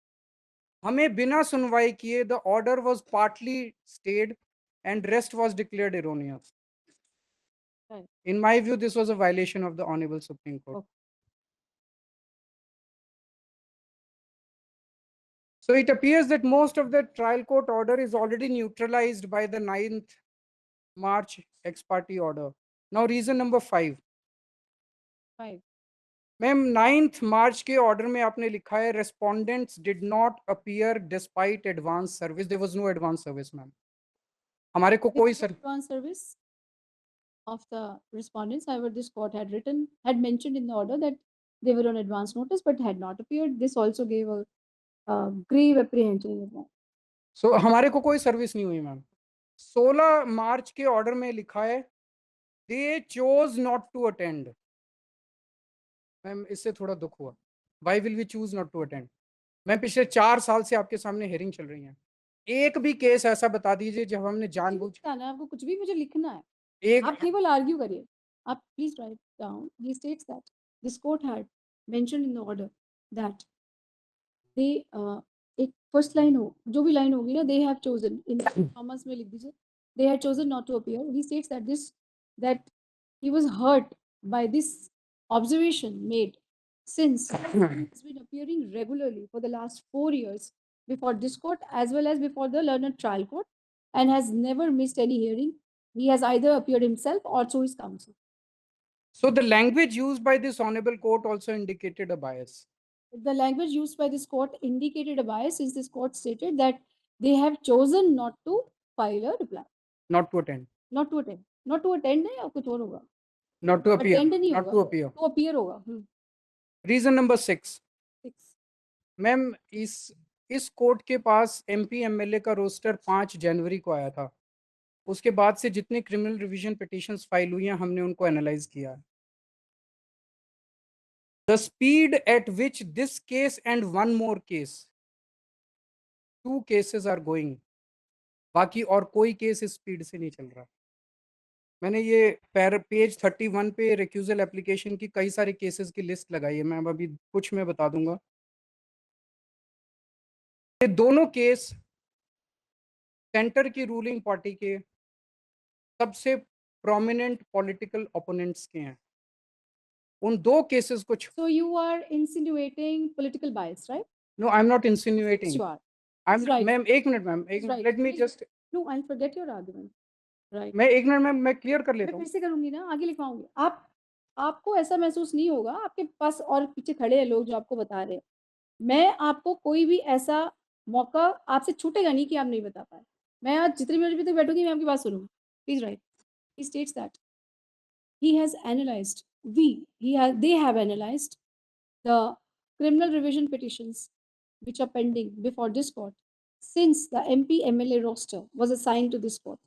हमें बिना सुनवाई किए the order was partly stayed and rest was declared erroneous. Right. In my view, this was a violation of the Honorable Supreme Court. Okay. So it appears that most of the trial court order is already neutralized by the 9th March ex parte order. Now reason number 5. 5. Ma'am 9th March के order में आपने लिखा है respondents did not appear despite advance service. There was no advance service ma'am. हमारे को कोई Advance service of the respondents. However, this court had mentioned in the order that they were on advance notice but had not appeared. This also gave a grave apprehension of that. सो हमारे को कोई service नहीं हुई ma'am. 16 मार्च के order में लिखा है they chose not to attend. Ma'am इससे थोड़ा दुख हुआ। Why will we choose not to attend? Ma'am पिछले 4 साल से आपके सामने हेयरिंग चल रही है, एक भी केस ऐसा बता दीजिए जब हमने जानबूझ बताना आपको कुछ भी मुझे लिखना है, एक आप केवल आर्ग्यू करिए। आप please write down. He states that this court had mentioned in the order that they एक फर्स्ट लाइन हो, जो भी लाइन होगी ना, they have chosen in commerce में लिख दीजिए, they had chosen not to appear. He states that he was hurt by this observation made since he has been appearing regularly for the last 4 years before this court as well as before the learned trial court and has never missed any hearing. He has either appeared himself or through his counsel. So the language used by this honorable court also indicated a bias. The language used by this court indicated a bias since this court stated that they have chosen not to file a reply. Not to attend. Not to attend. Not to attend है या कुछ और होगा? Not to appear. Attend नहीं Not होगा. to appear. To appear होगा. Reason number 6. 6. Ma'am इस court के पास MP MLA का रोस्टर 5 जनवरी को आया था। उसके बाद से जितने क्रिमिनल रिवीजन पिटिशंस फाइल हुई हैं हमने उनको एनालाइज किया। The speed at which this case and one more case, 2 cases are going, बाकी और कोई केस इस स्पीड से नहीं चल रहा। मैंने ये पेज 31 पे रिक्यूजल एप्लीकेशन की कई सारे केसेस की लिस्ट लगाई है, मैं अभी कुछ मैं बता दूंगा। ये दोनों केस सेंटर की रूलिंग पार्टी के सबसे प्रोमिनेंट पॉलिटिकल ओपोनेंट्स के हैं। उन 2 केसेस को So you are insinuating political bias, right? No, I'm not insinuating. You are. I'm Right. Ma'am एक मिनट मैम, एक Right. let me just No, I'll forget your argument. Right. मैं एक minute में मैं क्लियर कर मैं लेता फिर हूँ। से करूंगी ना, आगे लिखवाऊंगी। आपको ऐसा महसूस नहीं होगा, आपके पास और पीछे खड़े हैं लोग जो आपको बता रहे हैं। मैं आपको कोई भी ऐसा मौका आपसे छूटेगा नहीं कि आप नहीं बता पाए। मैं आज जितनी मिनट भी तक बैठूंगी मैं आपकी बात सुनूंगी। Please right. He states that he has analyzed, they have analyzed the criminal revision petitions which are pending before this court since the MP MLA roster was assigned to this court.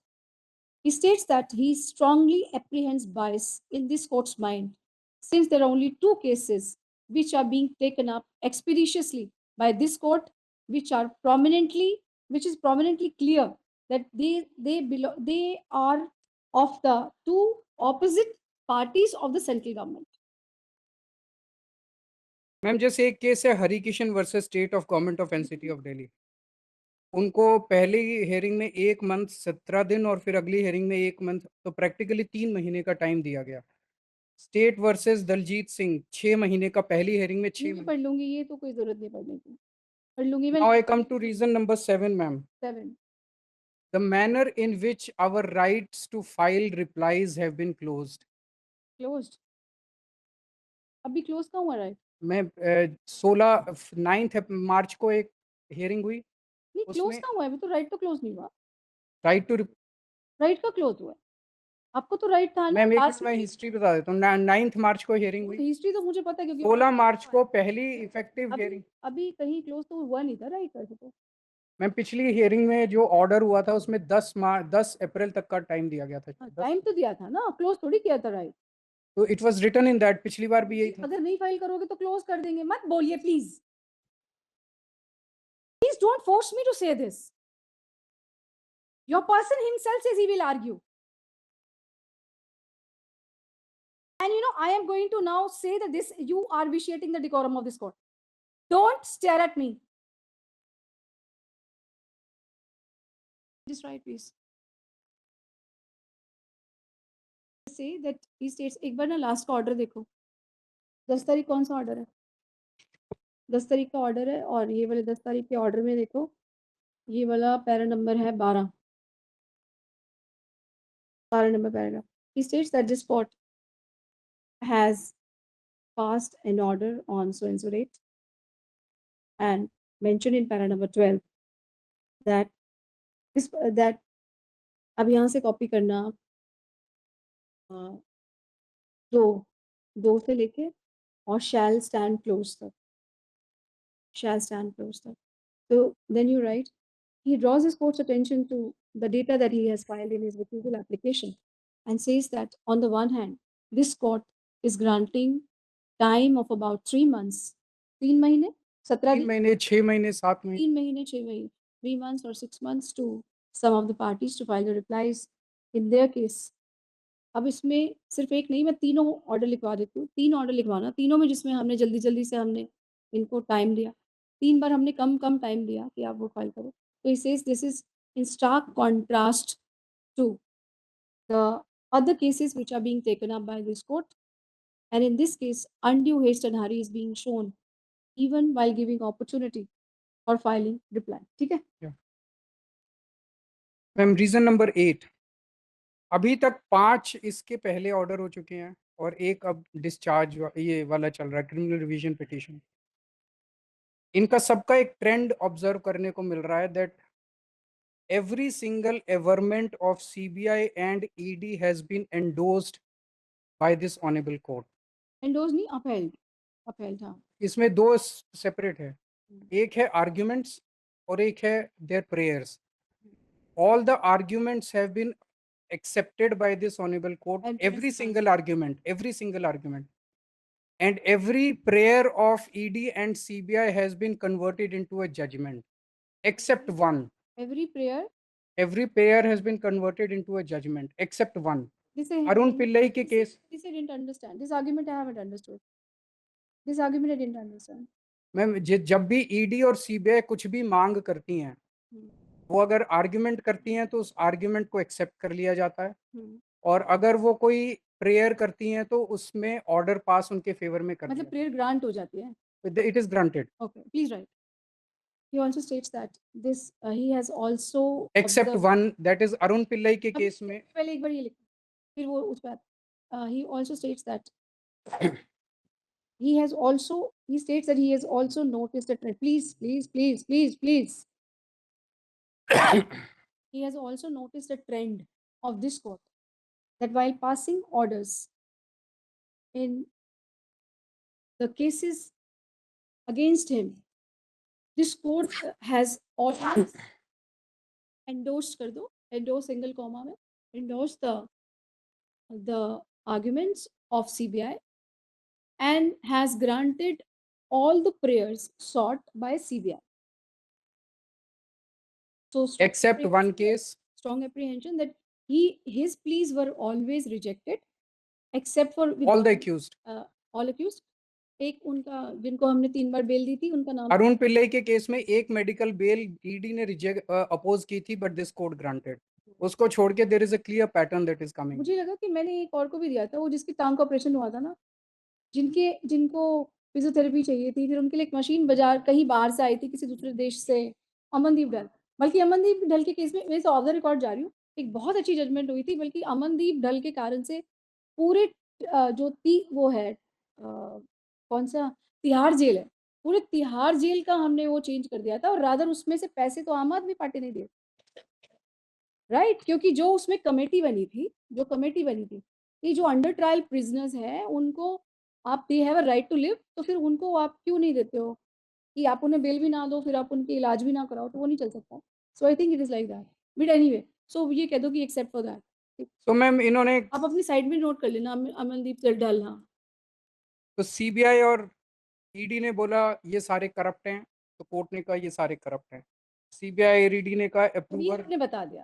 He states that he strongly apprehends bias in this court's mind since there are only 2 cases which are being taken up expeditiously by this court which is prominently clear that they are of the 2 opposite parties of the central government. Ma'am जैसे एक case है Harikishan versus state of government of NCT of Delhi, उनको पहली hearing में 1 month 17 दिन और फिर अगली हियरिंग में 1 मंथ, तो प्रैक्टिकली 3 महीने का टाइम दिया गया। स्टेट वर्सेस दलजीत सिंह 6 महीने का, पहली हियरिंग में 6 मैं महीने। पढ़ लूंगी, ये तो कोई जरूरत नहीं पढ़ने की, पढ़ लूंगी मैं। Now I come to reason number 7 ma'am. 7. The manner in which our rights to file replies have been closed. Closed. अभी क्लोज कहाँ हुआ राइट? मैं 9 मार्च को एक हियरिंग हुई, नहीं क्लोज उसमें कहाँ हुआ है? अभी तो राइट तो क्लोज नहीं हुआ। राइट टू राइट का क्लोज हुआ है। आपको तो राइट था ना मैम एक लास्ट मैं में। हिस्ट्री बता देता हूँ। 9 मार्च को हियरिंग हुई, हिस्ट्री तो मुझे पता है क्योंकि 16 मार्च को पहली इफेक्टिव हियरिंग। अभी कहीं क्लोज तो हुआ नहीं था राइट वैसे तो। मैम पिछली हियरिंग में जो ऑर्डर हुआ था उसमें 10 अप्रैल तक का टाइम दिया गया था। टाइम तो दिया था ना, क्लोज थोड़ी किया था राइट। तो it was written in that, पिछली बार भी यही था। अगर नहीं फाइल करोगे तो क्लोज कर देंगे, मत बोलिए please. Please don't force me to say this. Your person himself says he will argue. And I am going to now say that you are vitiating the decorum of this court. Don't stare at me. Just right, please. Say that he states, एक बार ना last का order देखो। 10 तारीख कौन सा order है? 10 तारीख का ऑर्डर है और ये वाले 10 तारीख के ऑर्डर में देखो, ये वाला पैरा नंबर है 12 number paragraph. He states that this court has passed an order on so and so date and mentioned in para number 12 that अब यहाँ से कॉपी करना दो से लेके और shall stand close तक, shall stand close तक. So then you write, he draws his court's attention to the data that he has filed in his recusal application and says that on the one hand, this court is granting time of about 3 months. 3 महीने 17 3 दिन महीने 6 महीने 7 महीने 3 महीने 6 महीने 3 months or 6 months to some of the parties to file the replies in their case. अब इसमें सिर्फ एक नहीं, मैं तीनों ऑर्डर लिखवा देती हूँ, 3 ऑर्डर लिखवाना, तीनों में जिसमें हमने जल्दी-जल्दी से हमने इनको टाइम दिया। 3 बार हमने कम-कम टाइम दिया कि आप वो फाइल करो। तो he says this is in stark contrast to the other cases which are being taken up by this court, and in this case undue haste and hurry is being shown even while giving opportunity for filing reply. ठीक है? Ma'am reason number 8, अभी तक 5 इसके पहले order हो चुके हैं और एक अब डिस्चार्ज ये वाला चल रहा है, क्रिमिनल रिवीजन पिटीशन। इनका सबका एक ट्रेंड ऑब्जर्व करने को मिल रहा है that every single averment of CBI and ED has been endorsed by this honorable court. Endorsed नहीं, upheld हाँ। इसमें दो सेपरेट है, एक है arguments और एक है their prayers. All the arguments have been accepted by this honorable court, And every prayers single argument, and every prayer of ED and CBI has been converted into a judgment, except one. Every prayer has been converted into a judgment except one. This I Arun Pillai के case this I didn't understand. This argument I haven't understood. This argument I didn't understand. Ma'am जब भी ED और CBI कुछ भी मांग करती हैं, वो अगर आर्ग्यूमेंट करती हैं तो उस आर्ग्यूमेंट को एक्सेप्ट कर लिया जाता है, और अगर वो कोई प्रेयर करती हैं तो उसमें ऑर्डर पास उनके फेवर में कर मतलब दिया, प्रेयर ग्रांट हो जाती है। It is granted Okay, please write. He also states that this he has also except observed- one, that is Arun Pillai के अब केस में। पहले एक बार ये लिखो, फिर वो उस पर he also states that he states that he has also noticed that please he has also noticed a trend of this court that while passing orders in the cases against him, this court has always endorsed कर दो, endorse single comma में, endorse the arguments of CBI and has granted all the prayers sought by CBI. So except one case, strong apprehension that his pleas were always rejected except for with all the one, accused. all accused. एक उनका जिनको हमने 3 बार bell दी थी उनका नाम अरुण पिल्लई के case में एक मेडिकल बेल ईडी ने रिजेक्ट अपोज की थी बट दिस कोर्ट ग्रांटेड, उसको छोड़ के there is a clear pattern that is coming. मुझे लगा कि मैंने एक और को भी दिया था, वो जिसकी टांग का ऑपरेशन हुआ था ना, जिनको फिजियोथेरेपी चाहिए थी, फिर उनके लिए एक मशीन बाजार कहीं बाहर से आई थी किसी दूसरे देश से, अमनदीप ढल। बल्कि अमनदीप ढल के केस में मैं ऑफ द रिकॉर्ड जा रही हूँ, एक बहुत अच्छी जजमेंट हुई थी, बल्कि अमनदीप ढल के कारण से पूरे जो वो है कौन सा तिहाड़ जेल है, पूरे तिहाड़ जेल का हमने वो चेंज कर दिया था, और रादर उसमें से पैसे तो आम आदमी पार्टी ने दिए, राइट? क्योंकि जो उसमें कमेटी बनी थी, ये जो अंडर ट्रायल प्रिजनर्स हैं उनको आप they have a right to live, तो फिर उनको आप क्यों नहीं देते हो कि आप उन्हें बेल भी ना दो, फिर आप उनके इलाज भी ना कराओ, तो वो नहीं चल सकता। So I think it is like that, but anyway, so ये कह दो कि एक्सेप्ट फॉर दैट। तो मैम इन्होंने आप अपनी साइड में नोट कर लेना, अमनदीप ढल। हाँ, तो सीबीआई और ईडी ने बोला ये सारे करप्ट हैं, तो कोर्ट ने कहा ये सारे करप्ट हैं। सीबीआई और ईडी ने कहा ये अप्रूवर। आपने बता दिया,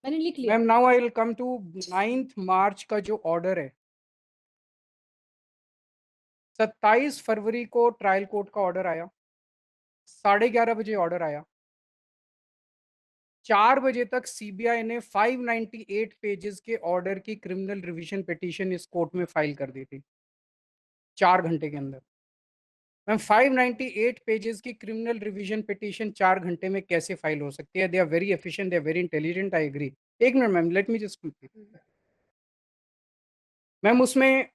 मैंने लिख लिया। Ma'am now I will come to 9 March का जो ऑर्डर है, 27 फरवरी को ट्रायल कोर्ट का ऑर्डर आया, 11:30 बजे ऑर्डर आया, 4 बजे तक सीबीआई ने 598 पेजेस के ऑर्डर की क्रिमिनल रिवीजन पिटीशन इस कोर्ट में फाइल कर दी थी 4 घंटे के अंदर। मैम 598 पेजेस की क्रिमिनल रिवीजन पिटीशन 4 घंटे में कैसे फाइल हो सकती है? They are very efficient, they are very intelligent, I agree. एक minute ma'am, let me just complete. Ma'am उसमें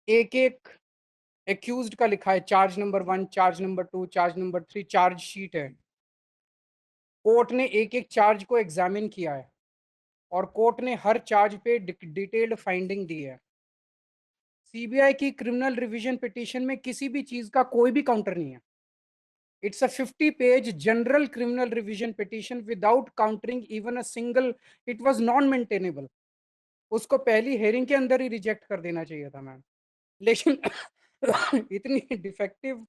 एक एक एक्यूज्ड का लिखा है, charge number 1, charge number 2, charge number 3, charge sheet है। कोर्ट ने एक एक चार्ज को एग्जामिन किया है, और कोर्ट ने हर चार्ज पे डिटेल्ड फाइंडिंग दी है। सीबीआई की क्रिमिनल रिवीजन पिटीशन में किसी भी चीज का कोई भी काउंटर नहीं है। It's a 50-page general criminal revision petition without countering even a single. It was non-maintainable. उसको पहली हेयरिंग के अंदर ही रिजेक्ट कर देना चाहिए था मैम, लेकिन इतनी डिफेक्टिव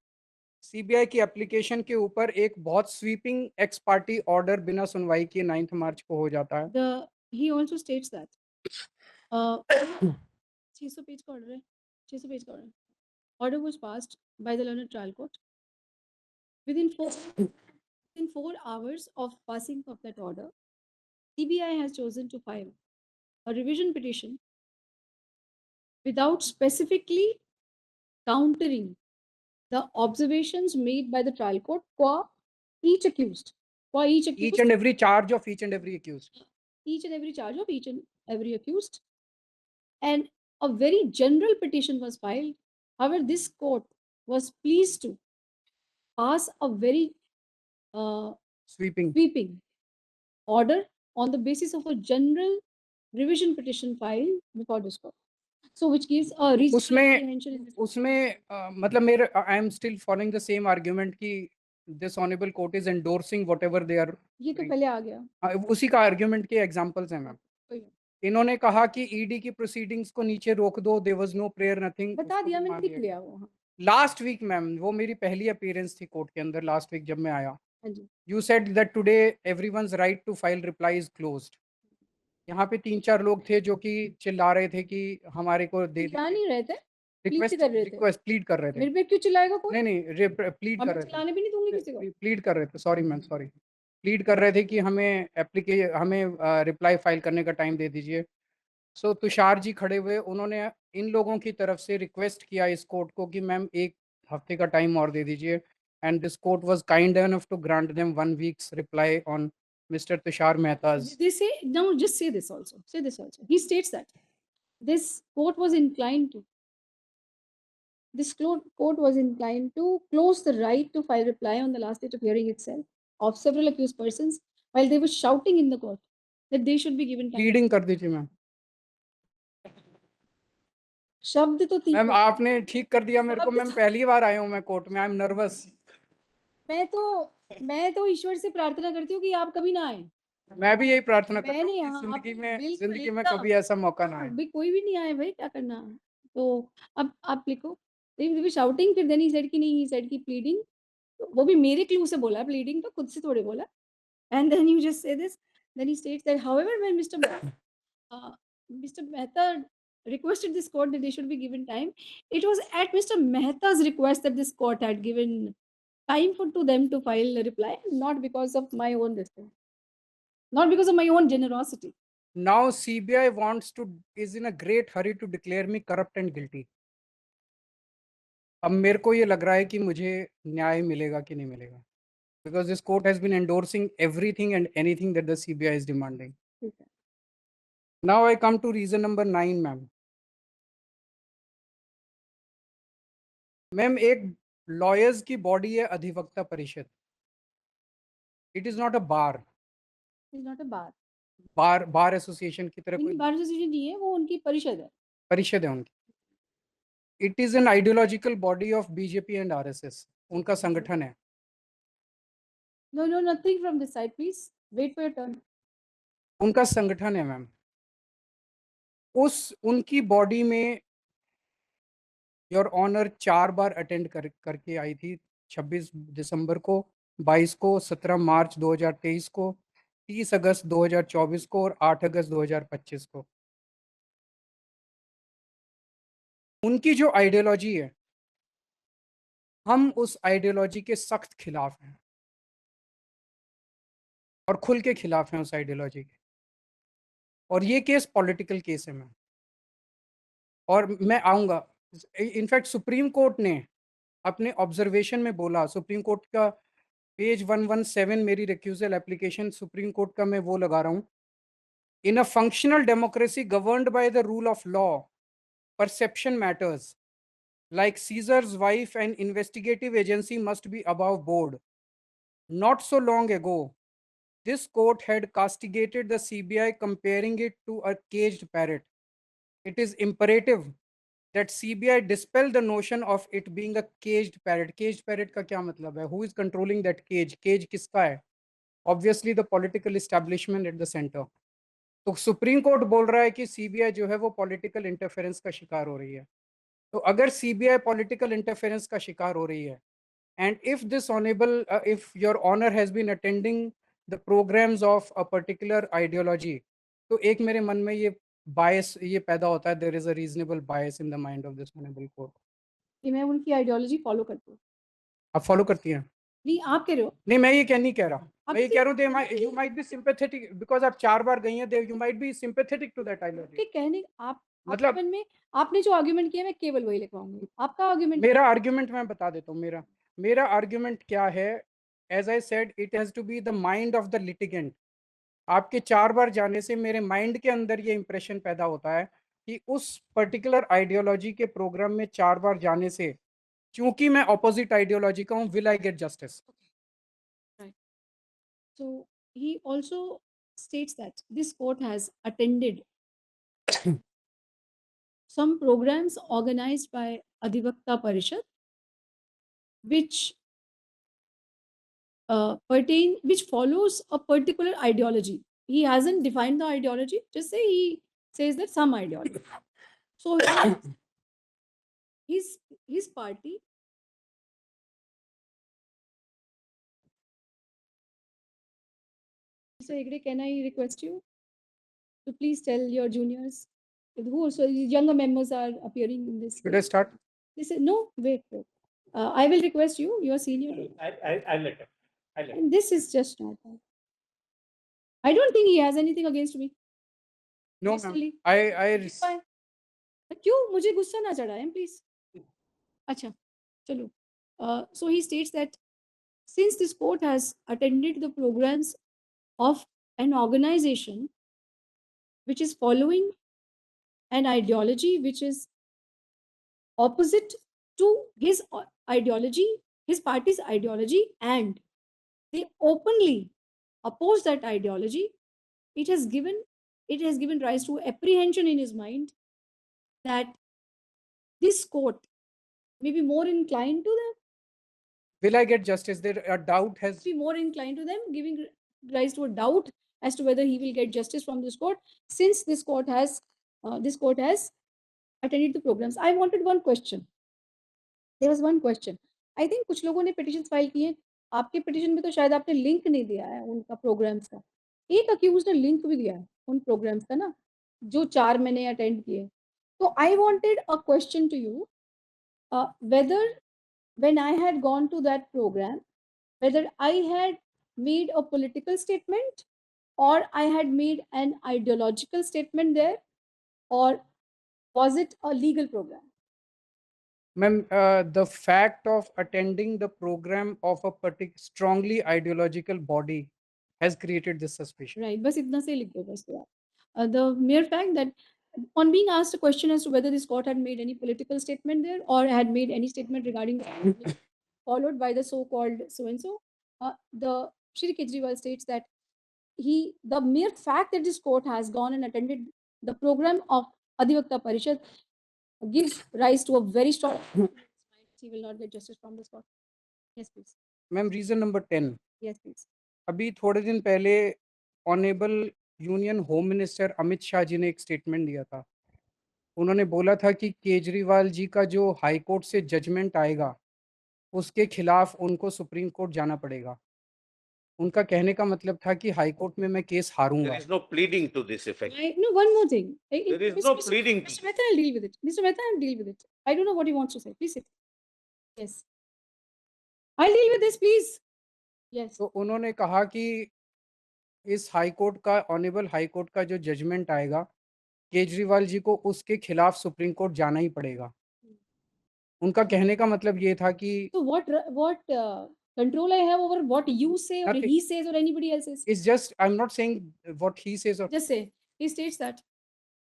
सीबीआई की एप्लीकेशन के ऊपर एक बहुत स्वीपिंग एक्स पार्टी ऑर्डर बिना सुनवाई के 9 मार्च को हो जाता है। He also states that 600 page का ऑर्डर है, 600 पेज का order. Order was passed by the learned trial court. Within 4 hours of passing of that order, CBI has chosen to file a revision petition without specifically countering the observations made by the trial court for each accused. For each accused. Each and every charge of each and every accused. Each and every charge of each and every accused. And a very general petition was filed. However, this court was pleased to pass a very sweeping order on the basis of a general revision petition filed before this court. So which gives a reasonable apprehension in this. उसमें मतलब मेरे I am still following the same argument कि this honorable court is endorsing whatever they are. ये तो पहले आ गया। उसी का आर्ग्यूमेंट के एग्जांपल्स हैं मैम। इन्होंने कहा कि ईडी की प्रोसीडिंग्स को नीचे रोक दो, there was no prayer nothing. बता दिया मैंने, लिख लिया वो। लास्ट वीक मैम, वो मेरी पहली अपीयरेंस थी कोर्ट के अंदर लास्ट वीक जब मैं आया। हाँ जी। You said that today everyone's right to file reply is closed. यहाँ पे 3-4 लोग थे जो कि चिल्ला रहे थे कि हमारे को दे चिल्ला नहीं रहे थे, रिक्वेस्ट प्लीड कर रहे थे। मेरे पे क्यों चिल्लाएगा कोई? नहीं प्लीड कर रहे थे, चिल्लाने भी नहीं दूंगी किसी को। प्लीड कर रहे थे, सॉरी मैम, सॉरी। प्लीड कर रहे थे कि हमें रिप्लाई फाइल करने का टाइम दे दीजिए। सो तुषार जी खड़े हुए, उन्होंने इन लोगों की तरफ से रिक्वेस्ट किया इस कोर्ट को कि मैम 1 हफ्ते का टाइम और दे दीजिए, and this court was kind enough to grant them 1 weeks reply on Mr. Tushar Mehta's. They say, now just say this also. Say this also. He states that this court was inclined to close the right to file reply on the last date of hearing itself of several accused persons while they were shouting in the court that they should be given time. Pleading कर दीजिए ma'am. शब्द तो ठीक ma'am आपने ठीक कर दिया मेरे को। मैम पहली बार आया हूँ मैं कोर्ट में, आई एम नर्वस। मैं तो ईश्वर से प्रार्थना करती हूँ कि आप कभी ना आए। मैं भी यही प्रार्थना करता हूँ कि जिंदगी में कभी ऐसा मौका ना आए। भाई कोई भी नहीं आए भाई, क्या करना। तो अब आप लिखो, शाउटिंग, फिर देन ही सेड कि नहीं, ही सेड कि प्लीडिंग, वो भी मेरे क्लू से बोला, प्लीडिंग तो खुद से थोड़े बोला। And then you just say this, then he states that however when mister Mehta requested this court that they should be given time, it was at Mr. Mehta's request that this court had given time to them to file a reply, not because of my own decision, not because of my own generosity. Now CBI is in a great hurry to declare me corrupt and guilty. अब मेरे को ये लग रहा है कि मुझे न्याय मिलेगा कि नहीं मिलेगा, because this court has been endorsing everything and anything that the CBI is demanding. Okay. Now I come to reason number 9 ma'am. Ma'am एक लॉयर्स की बॉडी है अधिवक्ता परिषद। It is not a bar. Bar association की तरह कोई bar association नहीं है, वो उनकी परिषद है उनकी। It is an ideological body of BJP and RSS, उनका संगठन है। No, nothing from this side, please. Wait for your turn. उनका संगठन है मैम। उनकी बॉडी में योर ऑनर 4 बार अटेंड करके आई थी, 26 दिसंबर को, 22 को, 17 मार्च 2023 को, 30 अगस्त 2024 को और 8 अगस्त 2025 को। उनकी जो आइडियोलॉजी है, हम उस आइडियोलॉजी के सख्त खिलाफ हैं और खुल के खिलाफ हैं उस आइडियोलॉजी के। और ये केस पॉलिटिकल केस है मैम, और मैं आऊँगा। इनफैक्ट सुप्रीम कोर्ट ने अपने ऑब्जर्वेशन में बोला, सुप्रीम कोर्ट का पेज 117 मेरी रिक्यूजल एप्लीकेशन सुप्रीम कोर्ट का मैं वो लगा रहा हूँ। In a functional democracy governed by the rule of law, perception matters. Like Caesar's wife, an investigative agency must be above board. Not so long ago, this court had castigated the CBI, comparing it to a caged parrot. It is imperative that CBI dispel the notion of it being a caged parrot. Caged parrot का क्या मतलब है? Who is controlling that cage? Cage किसका है? Obviously the political establishment at the center. तो supreme court बोल रहा है कि सीबीआई जो है वो पॉलिटिकल इंटरफेरेंस का शिकार हो रही है. तो अगर सीबीआई पॉलिटिकल इंटरफेरेंस का शिकार हो रही है, and if this honorable if your honor has been attending the programs of a particular ideology, तो एक मेरे मन में ये bias ये पैदा होता है, there is a reasonable bias in the mind of this honorable court. कि मैं उनकी आइडियोलॉजी फॉलो करती हूँ. आप फॉलो करती हैं? नहीं, आप कह रहे हो. नहीं, मैं ये नहीं कह रहा. आप मैं ये किसी- कह रहा हूँ you might be sympathetic because आप 4 बार गई हैं, you might be sympathetic to that ideology. आपके कहने आप मतलब आर्गुमेंट में आपने जो आर्गुमेंट किया मैं केवल वही लिखवाऊंगी. आपका आर्गुमेंट मेरा आर्ग्यूमेंट मैं बता देता हूँ. मेरा आर्ग्यूमेंट क्या है? As I said, it has to be the mind of the litigant. आपके 4 बार जाने से मेरे माइंड के अंदर ये इंप्रेशन पैदा होता है कि उस पर्टिकुलर आइडियोलॉजी के प्रोग्राम में 4 बार जाने से, क्योंकि मैं ऑपोजिट आइडियोलॉजी का हूँ, will I get justice. So he also states that this court has attended some programs organized by Adhivakta Parishad, which which follows a particular ideology. He hasn't defined the ideology, just say he says that some ideology. So his party Mr. Hegde, can I request you to please tell your juniors who also younger members are appearing in this? Should I start? They said, no, wait. I will request you, you are senior. I'll let him. And this is just not that. I don't think he has anything against me. No, ma'am. Personally. I Fine. क्यों मुझे गुस्सा ना चढ़ाएं please. अच्छा, चलो. So he states that since this court has attended the programs of an organization which is following an ideology which is opposite to his ideology, his party's ideology, and they openly oppose that ideology, it has given rise to apprehension in his mind that this court may be more inclined to them, will I get justice? There a doubt has be more inclined to them, giving rise to a doubt as to whether he will get justice from this court, since this court has attended the programs. I wanted one question. There was one question. I think कुछ लोगों ने petitions file किए. आपके petition में तो शायद आपने link नहीं दिया है उनका programs का. एक accused ने link भी दिया है उन programs का ना, जो 4 मैंने attend किए. So I wanted a question to you, whether when I had gone to that program, whether I had made a political statement or I had made an ideological statement there, or was it a legal program? Ma'am, the fact of attending the program of a strongly ideological body has created this suspicion. Right, बस इतना से लिख दो बस तो आप. The mere fact that on being asked a question as to whether this court had made any political statement there or had made any statement regarding the followed by the so-called so-and-so, the Shri Kejriwal states that the mere fact that this court has gone and attended the program of Adhivakta Parishad gives rise to a very strong he will not get justice from this court. Yes, please. Ma'am, reason number 10. Yes, please. अभी थोड़े दिन पहले honourable union home minister Amit Shah ji ने एक statement दिया था. उन्होंने बोला था कि केजरीवाल जी का जो हाई कोर्ट से जजमेंट आएगा उसके खिलाफ उनको सुप्रीम कोर्ट जाना पड़ेगा. उनका कहने का मतलब था कि हाई कोर्ट में मैं case हारूंगा. There is no pleading to this effect. No, one more thing. There is no pleading. Mr. Mehta, I'll deal with it. Mr. Mehta, I'll deal with it. I don't know what he wants to say. Please sit. Yes. I'll deal with this, please. Yes. तो उन्होंने कहा कि इस high court का honourable high court का जो judgement आएगा केजरीवाल जी को उसके खिलाफ सुप्रीम कोर्ट जाना ही पड़ेगा. उनका कहने का मतलब ये था कि So what control I have over what you say or Nothing. he says or anybody else says? it's just I'm not saying what he says or Just say. He states that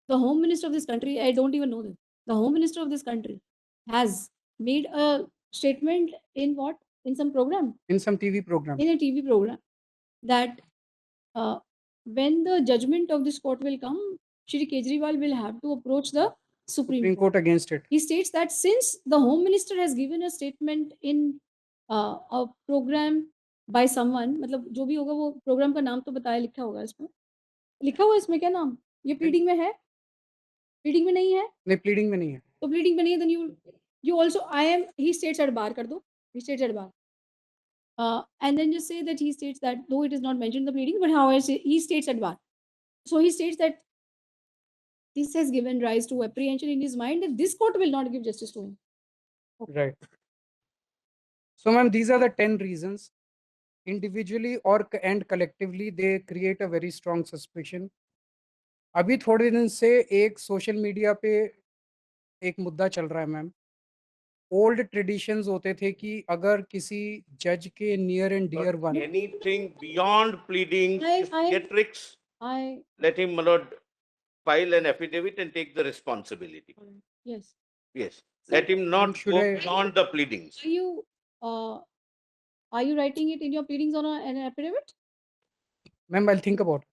the home minister of this country, I don't even know them. The home minister of this country has made a statement in what? In some program, in some TV program. in a TV program, that when the judgment of this court will come, Shri Kejriwal will have to approach the Supreme Supreme Court. Court against it. He states that since the Home Minister has given a statement in a program by someone, मतलब जो भी होगा वो program का नाम तो बताया, लिखा होगा इसमें, लिखा हुआ है इसमें क्या नाम? ये pleading में है? Pleading में नहीं है? नहीं, pleading में नहीं है. तो pleading में नहीं है, then you also, he states at bar कर दो, he states at bar. And then just say that he states that though it is not mentioned in the pleading, but however he states at bar. So he states that this has given rise to apprehension in his mind that this court will not give justice to him. Right. So, ma'am, these are the 10 reasons. Individually or and collectively, they create a very strong suspicion. अभी थोड़े दिन से एक social media पे एक मुद्दा चल रहा है मैम. ओल्ड ट्रेडिशंस होते थे कि अगर किसी जज के near and dear one, Anything beyond pleading, I- theatrics, I let him, my lord, file an affidavit and take the responsibility. yes. Yes. So, Let him not should go I- beyond the pleadings. Are you writing it in your pleadings on an affidavit? Ma'am, I'll think about it.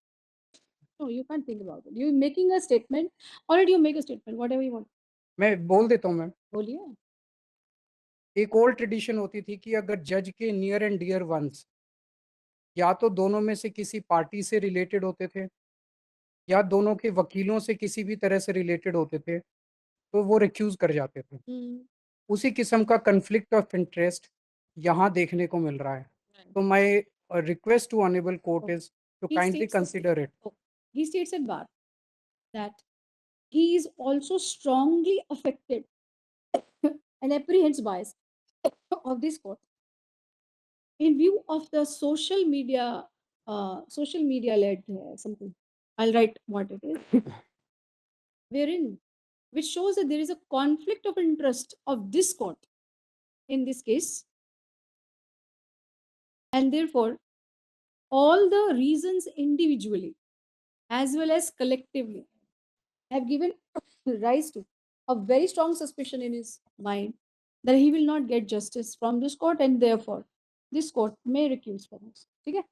No, you can't think about it. You're making a statement. Already you make a statement, whatever you want. मैं बोल देता हूँ ma'am. बोलिए. एक old tradition होती थी कि अगर जज के नियर एंड डियर वंस या तो दोनों में से किसी पार्टी से रिलेटेड होते थे या दोनों के वकीलों से किसी भी तरह से रिलेटेड होते थे, तो वो रिक्यूज कर जाते थे. उसी किस्म का कन्फ्लिक्ट ऑफ इंटरेस्ट यहाँ देखने को मिल रहा है. तो my request to honourable court is to He kindly states that- consider it. He states at bar that he is also strongly affected and apprehends bias of this court in view of the social media led something. I'll write what it is. Wherein, which shows that there is a conflict of interest of this court in this case, and therefore all the reasons individually as well as collectively have given rise to a very strong suspicion in his mind that he will not get justice from this court, and therefore this court may recuse from this. ठीक है?